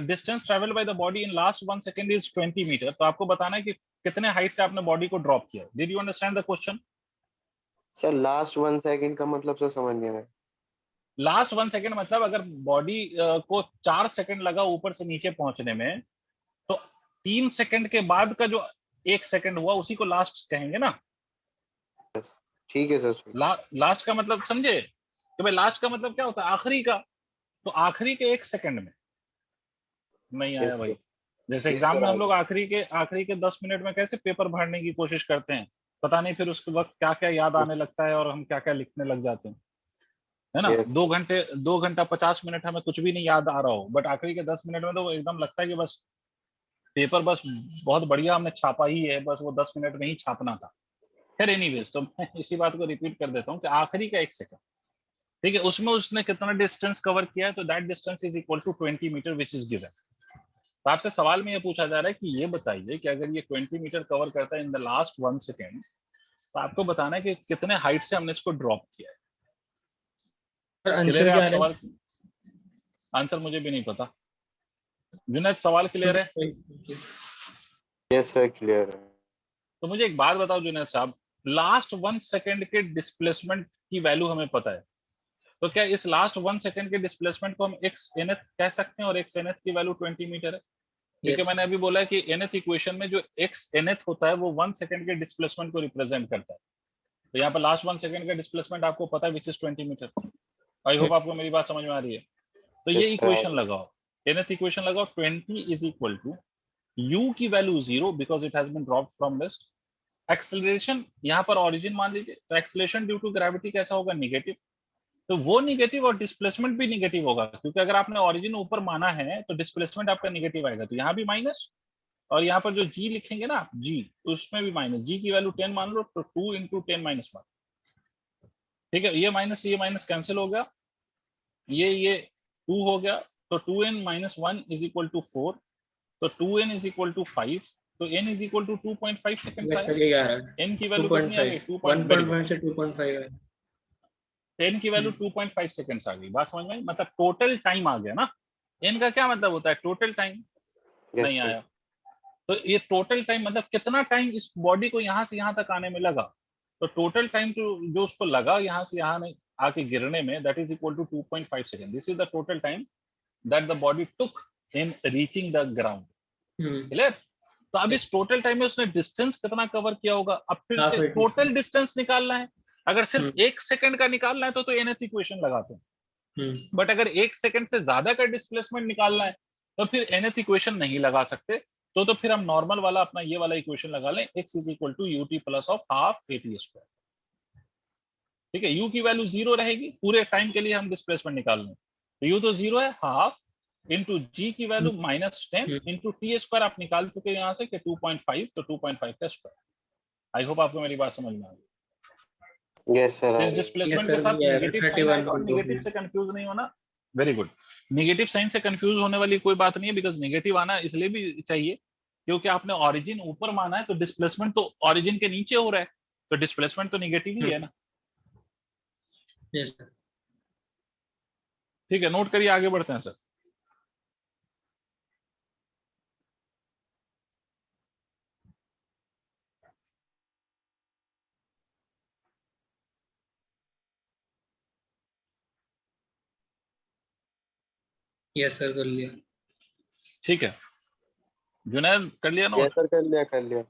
distance travelled by the body in last 1 second is 20 metres. तो आपको बताना है कि कितने हाइट से आपने बॉडी को ड्रॉप किया। Did you understand the question? Sir last 1 second का मतलब सर समझ नहीं आया। लास्ट 1 सेकंड मतलब अगर बॉडी को 4 सेकंड लगा ऊपर से नीचे पहुंचने में, तो 3 सेकंड के बाद का जो 1 सेकंड हुआ उसी को लास्ट कहेंगे ना। ठीक है सर। लास्ट का मतलब समझे कि भाई लास्ट का मतलब क्या होता है, आखिरी का। तो आखिरी के 1 सेकंड में नहीं आया यस भाई। सर। जैसे यस एग्जाम सर में आ हम लोग गया। आखिरी के 10 मिनट में कैसे पेपर भरने की कोशिश करते हैं, पता नहीं फिर उसके वक्त क्या क्या याद आने लगता है और हम क्या क्या लिखने लग जाते हैं, है ना। यस 2 घंटा 50 मिनट हमें कुछ भी नहीं याद आ रहा हो, बट आखिरी के 10 मिनट में तो एकदम लगता है कि बस पेपर बस बहुत बढ़िया हमने छापा ही है, बस वो 10 मिनट में ही छापना था। फिर एनीवेज, तो मैं इसी बात को रिपीट कर देता हूँ कि आखिरी का 1 सेकंड, ठीक है, उसमें उसने कितना डिस्टेंस कवर किया है, तो that distance is equal to 20 metre which is given. तो आपसे सवाल में ये पूछा जा रहा है कि ये बताइए कि अगर ये 20 मीटर कवर करता है इन द लास्ट 1 सेकेंड, तो आपको बताना है कि कितने हाइट से हमने इसको ड्रॉप किया है। सर क्लियर आंसर है आप क्या सवाल? है? आंसर मुझे भी नहीं पता। जुनैद सवाल क्लियर है? यस सर, क्लियर है। तो मुझे एक बात बताओ जुनैद साहब, लास्ट 1 सेकेंड के डिस्प्लेसमेंट की वैल्यू हमें पता है, तो क्या इस लास्ट 1 सेकेंड के डिस्प्लेसमेंट को हम एक्स nth कह सकते हैं और एक्स nth की वैल्यू 20 मीटर है? क्योंकि यस मैंने अभी बोला है कि nth इक्वेशन में जो एक्स nth होता है वो 1 सेकेंड के डिस्प्लेसमेंट को रिप्रेजेंट करता है। तो यहाँ पर लास्ट 1 सेकेंड का डिस्प्लेसमेंट आपको पता है which is 20 metre. I hope आपको मेरी बात समझ में आ रही है। तो ये यस सर आ इक्वेशन गया। लगाओ, nth इक्वेशन लगाओ, 20 इज इक्वल टू u की value 0 because it has been dropped from list. Acceleration यहाँ पर ऑरिजिन मान लीजिए, तो एक्सेलरेशन ड्यू टू ग्रेविटी कैसा होगा, निगेटिव। तो वो निगेटिव और डिस्प्लेसमेंट भी निगेटिव होगा, क्योंकि अगर आपने ऑरिजिन ऊपर माना है तो डिस्प्लेसमेंट आपका निगेटिव आएगा। तो यहाँ भी माइनस, और यहाँ पर जो जी लिखेंगे ना आप, जी, उसमें भी माइनस। जी की वैल्यू 10 मान लो तो 2 इंटू 10 माइनस 1, ठीक है। ये माइनस कैंसिल हो गया, ये 2 हो गया, तो 2n minus 1 is equal to 4, तो 2n इज इक्वल टू 5, तो n is equal to 2.5 seconds yes आया। सर ये आ रहा है n की वैल्यू कितनी आ गई? 2 पॉइंट, वेरी गुड। 1.5 से 2.5 है। 10 की वैल्यू 2.5 सेकंड्स आ गई। बात समझ में आई? मतलब टोटल टाइम आ गया ना। n का क्या मतलब होता है, टोटल टाइम। यस नहीं सर। आया। तो ये टोटल टाइम मतलब कितना टाइम इस बॉडी को यहाँ से यहाँ तक आने में लगा, तो टोटल टाइम जो उसको लगा यहाँ से यहाँ नहीं आके गिरने में, that is equal to 2.5 second. This is the total time that the body took in reaching the ground. Clear? तो अब इस टोटल टाइम में उसने डिस्टेंस कितना कवर किया होगा, अब फिर से टोटल डिस्टेंस निकालना है। अगर सिर्फ 1 सेकंड का निकालना है तो nth इक्वेशन लगाते हैं, बट अगर 1 सेकंड से ज्यादा का डिस्प्लेसमेंट निकालना है तो फिर nth इक्वेशन नहीं लगा सकते, तो फिर हम नॉर्मल वाला अपना ये वाला इक्वेशन लगा लें, x is equal to ut plus of half at square. ठीक है, u की वैल्यू 0 रहेगी, पूरे टाइम के लिए हम डिस्प्लेसमेंट निकाल लें, तो u तो 0 है, हाफ इंटू जी की वैल्यू -10 इंटू टी स्क्वायर आप निकाल चुके हैं यहाँ से कि 2.5, तो 2.5 का स्क्वायर। आई होप आपको मेरी बात समझ में आ गई। यस सर, इस डिस्प्लेसमेंट के साथ नेगेटिव साइन आएगा और नेगेटिव से कंफ्यूज नहीं होना। Very good. नेगेटिव साइन से कंफ्यूज होने वाली कोई बात नहीं है, बिकॉज नेगेटिव आना इसलिए भी चाहिए क्योंकि आपने ऑरिजिन ऊपर माना है, तो डिस्प्लेसमेंट तो ऑरिजिन के नीचे हो रहा है, तो डिस्प्लेसमेंट तो नेगेटिव ही है ना। Yes sir. ठीक है, नोट करिए, आगे बढ़ते हैं सर। यस सर, कर लिया। ठीक है जुनैद, कर लिया नोट? यस सर, कर लिया।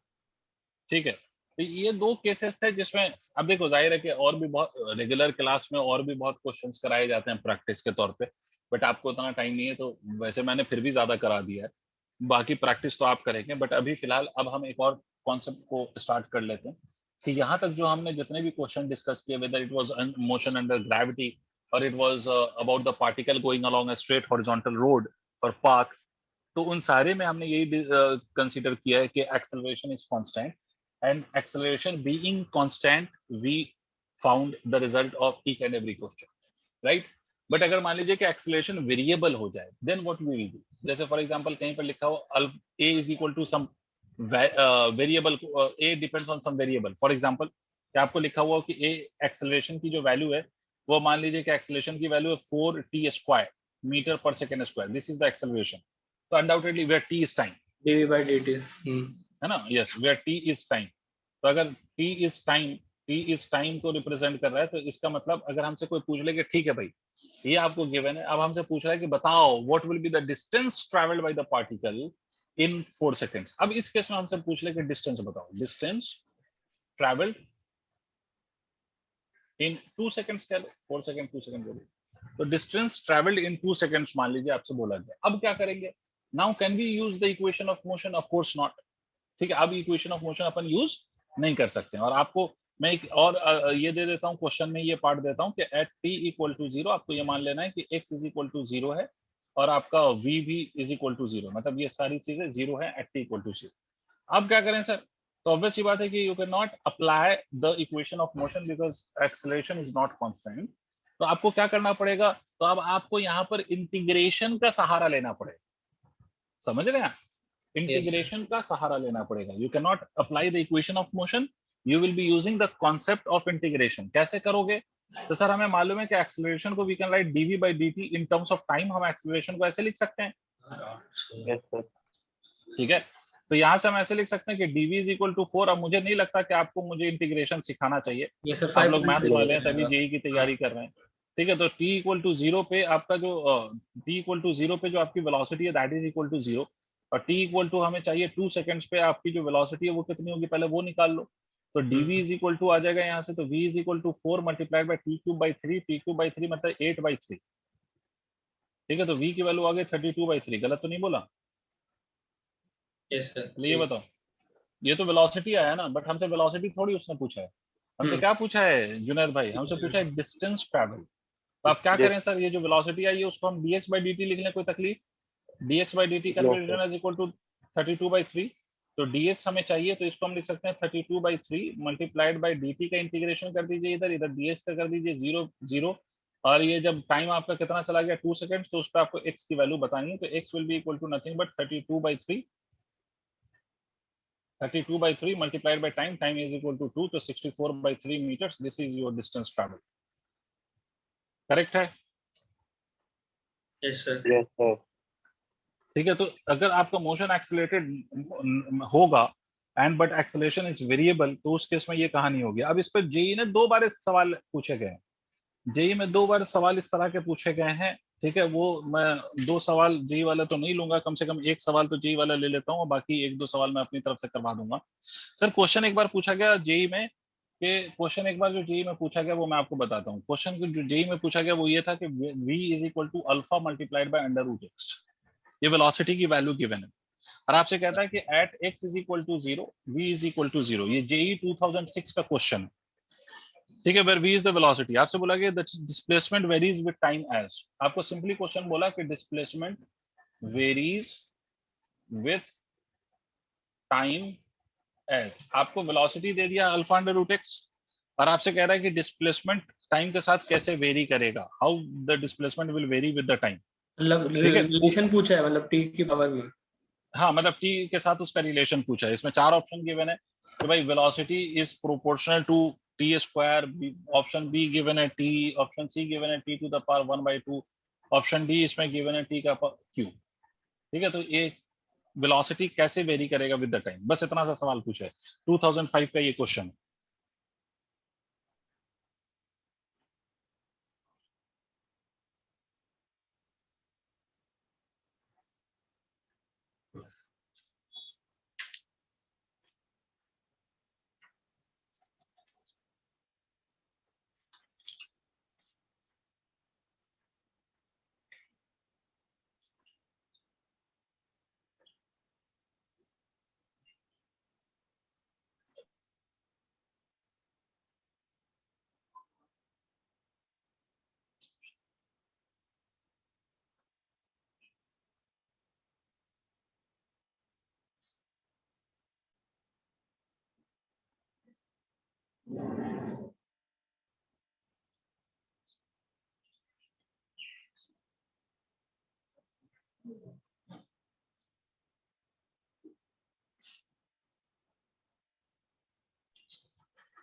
ठीक है, तो ये दो केसेस थे जिसमें अब देखो जाहिर है कि और भी बहुत रेगुलर क्लास में और भी बहुत क्वेश्चंस कराए जाते हैं प्रैक्टिस के तौर पे, बट आपको उतना टाइम नहीं है, तो वैसे मैंने फिर भी ज्यादा करा दिया है, बाकी प्रैक्टिस तो आप करेंगे। बट अभी फिलहाल अब हम एक और कॉन्सेप्ट को स्टार्ट कर लेते हैं कि यहाँ तक जो हमने जितने भी क्वेश्चन डिस्कस किए, whether it was motion under gravity और it was about the particle going along a straight horizontal road और पाथ, तो उन सारे में हमने यही कंसीडर किया है कि acceleration is constant, and acceleration being constant we found the result of each and every question, right? But अगर मान लीजिए कि एक्सेलरेशन वेरिएबल हो जाए, then what we will do. जैसे फॉर एग्जांपल कहीं पर लिखा हो a is equal to some variable, a depends on some variable. For example क्या आपको लिखा हुआ कि a एक्सेलरेशन की जो वैल्यू है वो मान लीजिए कि एक्सेलरेशन की वैल्यू है 4t स्क्वायर मीटर पर second square, this is the acceleration. तो undoubtedly where t is time, dv by dt है ना, yes, where t is time. तो अगर t इज टाइम को रिप्रेजेंट कर रहा है, तो इसका मतलब अगर हमसे कोई पूछ ले कि ठीक है भाई ये आपको गिवन है, अब हमसे पूछ रहा है कि बताओ what will be the distance travelled by the particle in 4 seconds. अब इस केस में हमसे पूछ ले कि डिस्टेंस बताओ, डिस्टेंस ट्रैवल्ड इन 2 सेकंड्स, कह लो 4 सेकंड 2 सेकंड बोलो, तो डिस्टेंस ट्रैवल्ड इन 2 सेकंड्स मान लीजिए आपसे बोला गया। अब क्या करेंगे, now can we use the equation of motion? Of course not. ठीक है, अब इक्वेशन ऑफ मोशन अपन यूज नहीं कर सकते हैं। और आपको मैं एक और ये दे देता हूँ, क्वेश्चन में ये पार्ट देता हूँ कि एट t इक्वल टू 0 आपको ये मान लेना है कि x इज इक्वल टू 0 है और आपका v भी इज इक्वल टू 0, मतलब ये सारी चीजें 0 है एट t इक्वल टू 0। अब क्या करें सर? तो ऑब्वियस सी बात है कि you can not apply the equation of motion because acceleration is not constant. तो आपको क्या करना पड़ेगा? तो अब आपको यहाँ पर इंटीग्रेशन का सहारा लेना पड़ेगा, समझ रहे हैं? इंटीग्रेशन का सहारा लेना पड़ेगा। You can not apply the equation of motion, you will be using the concept of integration. कैसे करोगे? तो सर हमें मालूम है कि एक्सेलरेशन को we can write dv by dt in terms of time. हम एक्सेलरेशन को ऐसे लिख सकते हैं, यस सर, ठीक है? तो यहाँ से हम ऐसे लिख सकते हैं कि dv इज इक्वल टू 4। अब मुझे नहीं लगता कि आपको मुझे इंटीग्रेशन सिखाना चाहिए, ये सर आप लोग मैथ्स वाले हैं तभी 5 जेई की तैयारी कर रहे हैं, ठीक है? तो t इक्वल टू 0 पे आपका जो t इक्वल टू 0 पे जो आपकी वेलोसिटी है दैट इज इक्वल टू 0, और t इक्वल टू हमें चाहिए 2 सेकंड्स पे आपकी जो वेलोसिटी है वो कितनी होगी पहले वो निकाल लो। तो dv इज इक्वल टू आ जाएगा यहाँ से, तो v is equal to 4 multiplied by t cube by 3, t cube by 3 मतलब 8 बाई 3, ठीक है? तो v की वैल्यू आ गई 32 बाई 3, गलत तो नहीं बोला? Yes sir. ये बताओ, ये तो वेलोसिटी आया ना, बट हमसे वेलोसिटी थोड़ी उसने पूछा है, हमसे क्या पूछा है जुनैद भाई? हमसे पूछा है डिस्टेंस ट्रैवल। तो आप क्या करें सर, ये जो वेलोसिटी आई है उसको हम dx by dt लिख लें, कोई तकलीफ? dx by dt conversion is equal to 32 by 3, तो dx हमें चाहिए तो इसको हम लिख सकते हैं 32 by 3 मल्टीप्लाइड बाय dt का इंटीग्रेशन कर दीजिए, इधर इधर dx का कर दीजिए 0 0, और ये जब टाइम आपका कितना चला गया 2 सेकंड्स, तो उस पर आपको x की वैल्यू बतानी है, तो x will be equal to nothing but 32 by 3, 32 by 3 multiplied by time, time is equal to 2, तो 64 by 3 meters, this is your distance travel, correct है? Yes sir. यस सर, ठीक है, तो अगर आपका मोशन एक्सेलरेटेड होगा and but acceleration is variable, तो उस केस में ये कहानी होगी। अब इस पर जेई ने 2 बार इस सवाल पूछे गए हैं, जेई में 2 बार सवाल इस तरह के पूछे गए हैं। ठीक है, वो मैं 2 सवाल जेई वाला तो नहीं लूंगा, कम से कम 1 सवाल तो जेई वाला ले लेता हूँ, और बाकी 1-2 सवाल मैं अपनी तरफ से करवा दूंगा। सर क्वेश्चन एक बार पूछा गया जेई में, कि क्वेश्चन एक बार जो जेई में पूछा गया वो मैं आपको बताता हूँ। क्वेश्चन जो जेई में पूछा गया वो ये था कि v is equal to alpha multiplied by under root x, ये वेलोसिटी की वैल्यू गिवन है, और आपसे कहता है कि at x is equal to 0 v is equal to 0। ये जेई 2006 का क्वेश्चन है। ठीक है, where v is the velocity, आपसे बोला कि the displacement varies with time as, आपको सिंपली क्वेश्चन बोला कि displacement varies with time as, आपको velocity दे दिया अल्फा अंडर रूट एक्स, और आपसे कह रहा है कि डिस्प्लेसमेंट टाइम के साथ कैसे वेरी करेगा, how the displacement will very with the time. मतलब ठीक है, रिलेशन पूछा है, मतलब टी की पावर में। हाँ मतलब टी के साथ उसका रिलेशन पूछा है। इसमें 4 ऑप्शन गिवन है कि भाई velocity is proportional to t square, option b given है टी, ऑप्शन सी गिवन है t to the power 1/2, option d इसमें गिवन है टी का क्यू। ठीक है, तो ये वेलोसिटी कैसे वेरी करेगा विद द टाइम, बस इतना सा सवाल पूछा है, 2005 का ये question.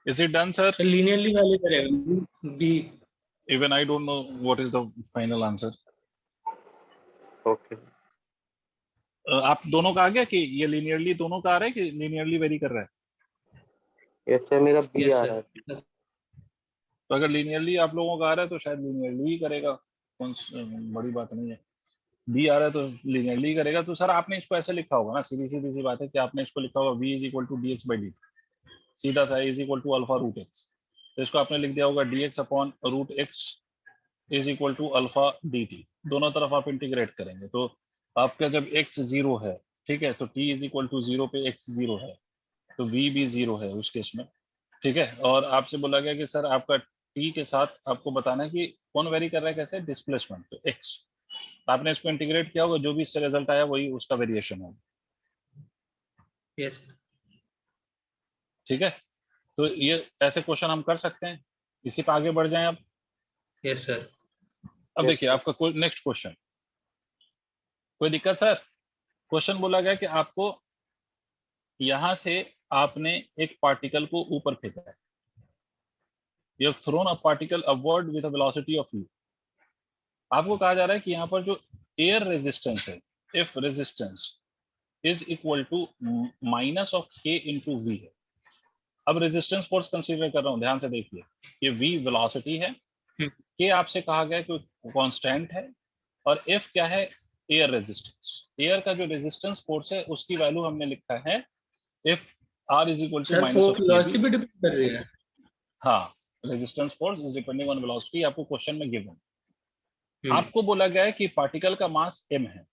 Is it done, sir? तो लीनियरली वैल्यू करेगा b. Even I don't know what is the final answer. Okay आप दोनों का आ गया कि ये लीनियरली दोनों का आ रहा है कि लीनियरली वेरी कर रहा है? यस सर, मेरा बी यस आ सर। रहा है। तो अगर लीनियरली आप लोगों का आ रहा है तो शायद लीनियरली ही करेगा, कौन बड़ी बात नहीं है। बी आ रहा है तो लीनियरली करेगा। तो सर आपने इसको ऐसे लिखा होगा ना, सीधी सीधी सी बात है कि आपने इसको लिखा होगा v is equal to d x by d, सीधा सा is equal to alpha root x, तो इसको आपने लिख दिया होगा d x upon root x is equal to alpha d t. दोनों तरफ आप इंटीग्रेट करेंगे तो आपका जब x 0 है, ठीक है, तो t इज इक्वल टू 0 पे x 0 है, तो v भी 0 है उस केस में। ठीक है, और आपसे बोला गया कि सर आपका t के साथ आपको बताना है कि कौन वेरी कर रहा है, कैसे, डिस्प्लेसमेंट, तो x, आपने इसको इंटीग्रेट किया होगा, जो भी इससे रिजल्ट आया वही उसका वेरिएशन होगा। यस। ठीक है, तो ये ऐसे क्वेश्चन हम कर सकते हैं, इसी पे आगे बढ़ जाएं अब। Yes sir. अब Yes, देखिए sir. आपका नेक्स्ट क्वेश्चन, कोई दिक्कत सर? क्वेश्चन बोला गया कि आपको यहां से आपने एक पार्टिकल को ऊपर फेंका है, you have thrown a particle upward with a velocity of u। आपको कहा जा रहा है कि यहाँ पर जो एयर रेजिस्टेंस है, if resistance is equal to minus of k into v है। अब रेजिस्टेंस फोर्स कंसीडर कर रहा हूं, ध्यान से देखिए, ये v वेलोसिटी है, k आपसे कहा गया कि कांस्टेंट है, और f क्या है, एयर रेजिस्टेंस। एयर का जो रेजिस्टेंस फोर्स है उसकी वैल्यू हमने लिखा है if r is equal to sir minus force of velocity kb। पे डिपेंड कर रही है। हाँ, resistance force is depending on velocity, आपको क्वेश्चन में गिवन। हम्म। आपको बोला गया है कि पार्टिकल का मास m है,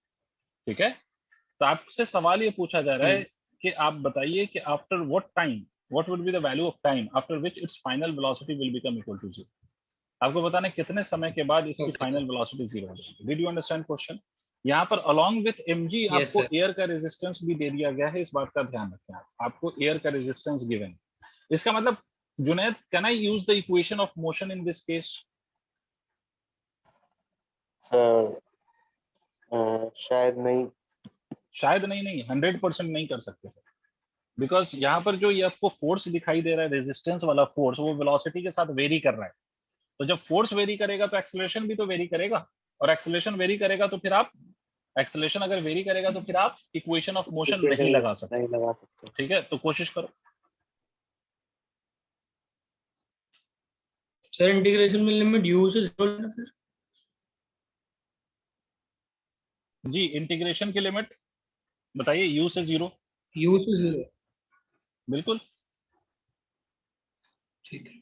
ठीक है, तो आपसे सवाल ये पूछा जा रहा है कि आप बताइए कि after what time, what would be the value of time after which its final velocity will become equal to 0। आपको बताना है कितने समय के बाद इसकी ओके फाइनल वेलोसिटी 0 हो जाएगी। Did you understand question? यहाँ पर अलोंग विथ mg यस आपको सर। एयर का रेजिस्टेंस भी दे दिया गया है, इस बात का ध्यान रखें आप, आपको एयर का रेजिस्टेंस गिवन। इसका मतलब Junaid, can I use the equation of motion in this case? Sir शायद नहीं। शायद नहीं, नहीं 100% नहीं कर सकते सर, बिकॉज यहाँ पर जो ये आपको फोर्स दिखाई दे रहा है, रेजिस्टेंस वाला फोर्स, वो वेलोसिटी के साथ वेरी कर रहा है। तो जब फोर्स वेरी करेगा तो एक्सेलरेशन भी तो वेरी करेगा, और एक्सेलरेशन वेरी करेगा तो फिर आप एक्सेलरेशन अगर वेरी करेगा तो फिर आप इक्वेशन ऑफ मोशन नहीं लगा सकते। नहीं लगा सकते। ठीक है, तो कोशिश करो। सर इंटीग्रेशन में लिमिट u से 0 लेना फिर। जी, इंटीग्रेशन की लिमिट बताइए, u से 0। u से 0, बिल्कुल। ठीक है।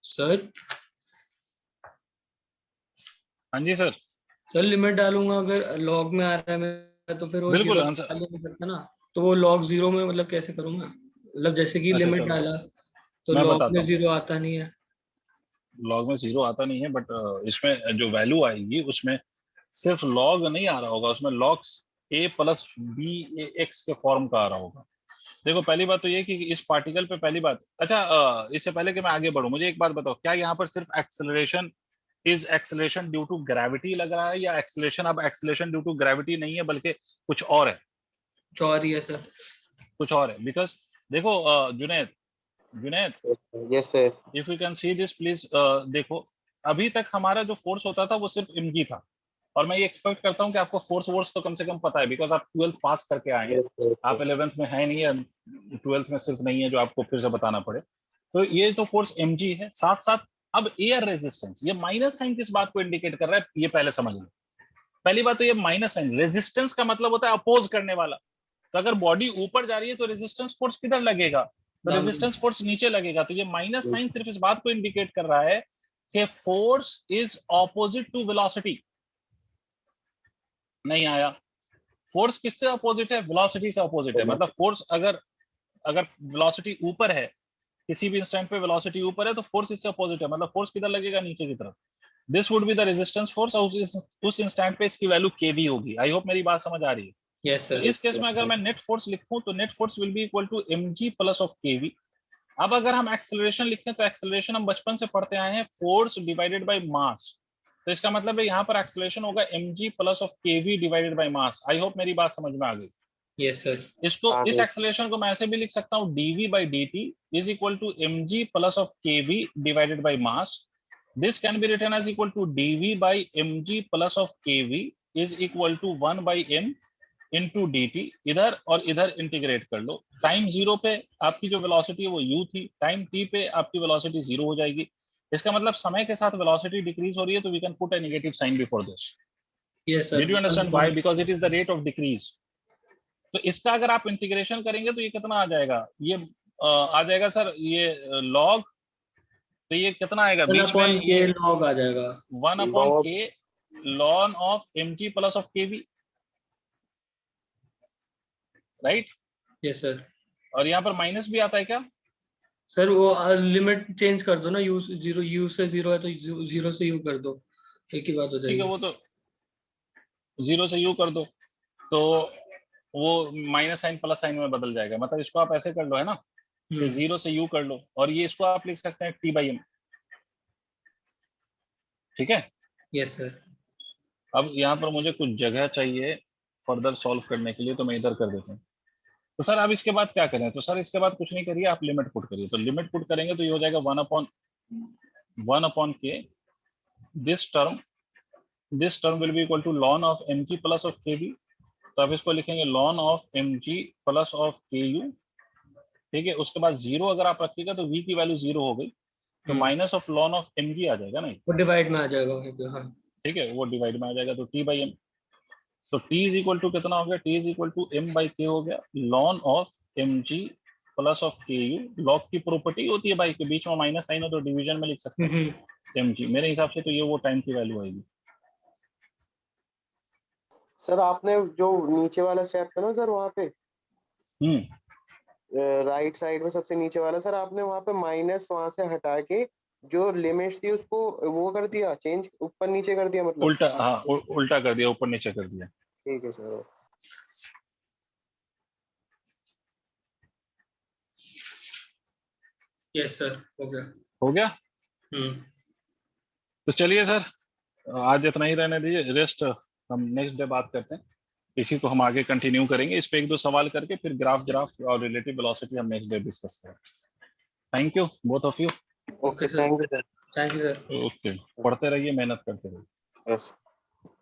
सर हाँ जी सर। सर लिमिट डालूंगा, अगर लॉग में आ रहा है मेरा तो फिर वो बिल्कुल 0 आंसर। डाल नहीं सकता ना, तो वो लॉग 0 में मतलब कैसे करूंगा? मतलब जैसे कि अच्छा लिमिट चलो, डाला तो मैं लॉग बताता में हूँ। 0 आता नहीं है। लॉग में 0 आता नहीं है, बट इसमें जो वैल्यू आएगी उसमें सिर्फ लॉग नहीं आ रहा होगा, उसमें logs a plus b x के फॉर्म का आ रहा होगा। देखो, पहली बात तो ये कि इस पार्टिकल पे पहली बात, अच्छा इससे पहले कि मैं आगे बढ़ूं, मुझे एक बात बताओ, क्या यहाँ पर सिर्फ acceleration is acceleration due to gravity लग रहा है, या एक्सेलरेशन अब एक्सेलरेशन ड्यू टू ग्रेविटी नहीं है बल्कि कुछ और है? सॉरी है सर। कुछ और है, बिकॉज देखो Junaid, Junaid, yes sir. If you can see this please, देखो अभी तक हमारा जो फोर्स होता था वो सिर्फ mg था, और मैं ये एक्सपेक्ट करता हूँ कि आपको फोर्स वोर्स तो कम से कम पता है, बिकॉज आप 12th पास करके आए हैं। Yes sir. आप 11th में है नहीं है, 12th में सिर्फ नहीं है जो आपको फिर से बताना पड़े। तो ये तो फोर्स mg है, साथ साथ अब एयर रेजिस्टेंस, ये माइनस साइन किस बात को इंडिकेट कर रहा है ये पहले समझ लो। पहली बात तो ये माइनस साइन, रेजिस्टेंस का मतलब होता है अपोज करने वाला। तो अगर बॉडी ऊपर जा रही है तो रेजिस्टेंस फोर्स किधर लगेगा? तो दाम। रेजिस्टेंस फोर्स नीचे लगेगा। तो ये माइनस साइन सिर्फ इस बात को इंडिकेट कर रहा है कि force is opposite to velocity. नहीं आया। फोर्स किससे अपोजिट है? वेलोसिटी से अपोजिट है। मतलब फोर्स अगर अगर वेलोसिटी ऊपर है, किसी भी इंस्टेंट पे वेलोसिटी ऊपर है, तो फोर्स इससे अपोजिट है, मतलब फोर्स किधर लगेगा? नीचे की तरफ। This would be the resistance force, और उस इंस्टेंट पे इसकी वैल्यू kV होगी। आई होप मेरी बात समझ आ रही है। यस तो सर। इस केस में अगर मैं नेट फोर्स लिखूं तो net force will be equal to mg plus of kv। अब अगर हम एक्सेलरेशन लिखें तो एक्सेलरेशन हम बचपन से पढ़ते आए हैं, फोर्स डिवाइडेड बाय मास। तो इसका मतलब है यहाँ पर एक्सेलरेशन होगा mg plus of kv divided by mass. I hope मेरी बात समझ में आ गई। Yes sir. इसको, इस आगे। एक्सेलरेशन को मैं ऐसे भी लिख सकता हूँ, dv by dt is equal to mg plus of kv divided by mass. This can be written as equal to dv by mg plus of kv is equal to 1 by m into dt। इधर और इधर integrate कर लो। Time 0 पे आपकी जो velocity है वो u थी, टाइम t पे आपकी वेलोसिटी 0 हो जाएगी। इसका मतलब समय के साथ वेलोसिटी डिक्रीज हो रही है, तो we can put a negative sign before this. Yes sir. Did you understand why? Because it is the rate of decrease. तो इसका अगर आप इंटीग्रेशन करेंगे तो ये कितना आ जाएगा? ये आ जाएगा सर, ये लॉग, तो ये कितना आएगा वन बीच में? अपॉन के ये लॉग आ जाएगा। 1 अपॉन लॉग। के lawn of mg plus of kv, right? Yes sir. और यहाँ पर माइनस भी आता है क्या? सर वो लिमिट चेंज कर दो ना, यू 0, यू से 0 है तो 0 से यू कर दो, एक ही बात हो ठीक है, जाएगी। वो तो 0 से u कर दो, तो वो माइनस साइन प्लस साइन में बदल जाएगा। मतलब इसको आप ऐसे कर लो, है ना, कि 0 से u कर लो, और ये इसको आप लिख सकते हैं t by m। ठीक है। Yes sir. अब यहाँ पर मुझे कुछ जगह चाहिए फर्दर सॉल्व करने के लिए, तो मैं इधर कर देता हूँ। तो सर अब इसके बाद क्या करें? तो सर इसके बाद कुछ नहीं करिए, आप लिमिट पुट करिए। तो लिमिट पुट करेंगे तो ये हो जाएगा 1/1 के this term will be equal to ln of mg plus of kb। तो आप इसको लिखेंगे ln of mg plus of ku, ठीक है। उसके बाद 0 अगर आप रखिएगा तो v की वैल्यू 0 हो गई, तो minus of ln of mg आ जाएगा ना, वो डिवाइड में आ जाएगा वहीं पे, हाँ। ठीक है, वो डिवाइड में आ जाएगा। तो t बाई m, तो t इज इक्वल टू कितना हो गया? t is equal to m by k हो गया, ln of mg plus of ku। Log की प्रॉपर्टी होती है भाई के बीच में माइनस साइन हो तो डिवीजन में लिख सकते हैं mg। मेरे हिसाब से तो ये वो टाइम की वैल्यू आएगी। सर आपने जो नीचे वाला स्टेप था ना सर, वहाँ पे राइट साइड में सबसे नीचे वाला सर, आपने वहाँ पे माइनस वहाँ से हटा के जो लिमिट्स थी उसको वो कर दिया, चेंज ऊपर नीचे कर दिया मतलब। उल्टा, हाँ उल्टा कर दिया, ऊपर नीचे कर दिया। ठीक है सर। यस सर, हो गया। हो गया। तो चलिए सर, आज इतना ही रहने दीजिए, रेस्ट हम नेक्स्ट डे बात करते हैं। इसी को हम आगे कंटिन्यू करेंगे, इस पे एक दो सवाल करके फिर ग्राफ और रिलेटिव वेलोसिटी हम नेक्स्ट डे डिस्कस करेंगे। Thank you both of you. Okay sir, thank you sir. Thank you sir. Okay, पढ़ते रहिए, मेहनत करते रहिए। यस।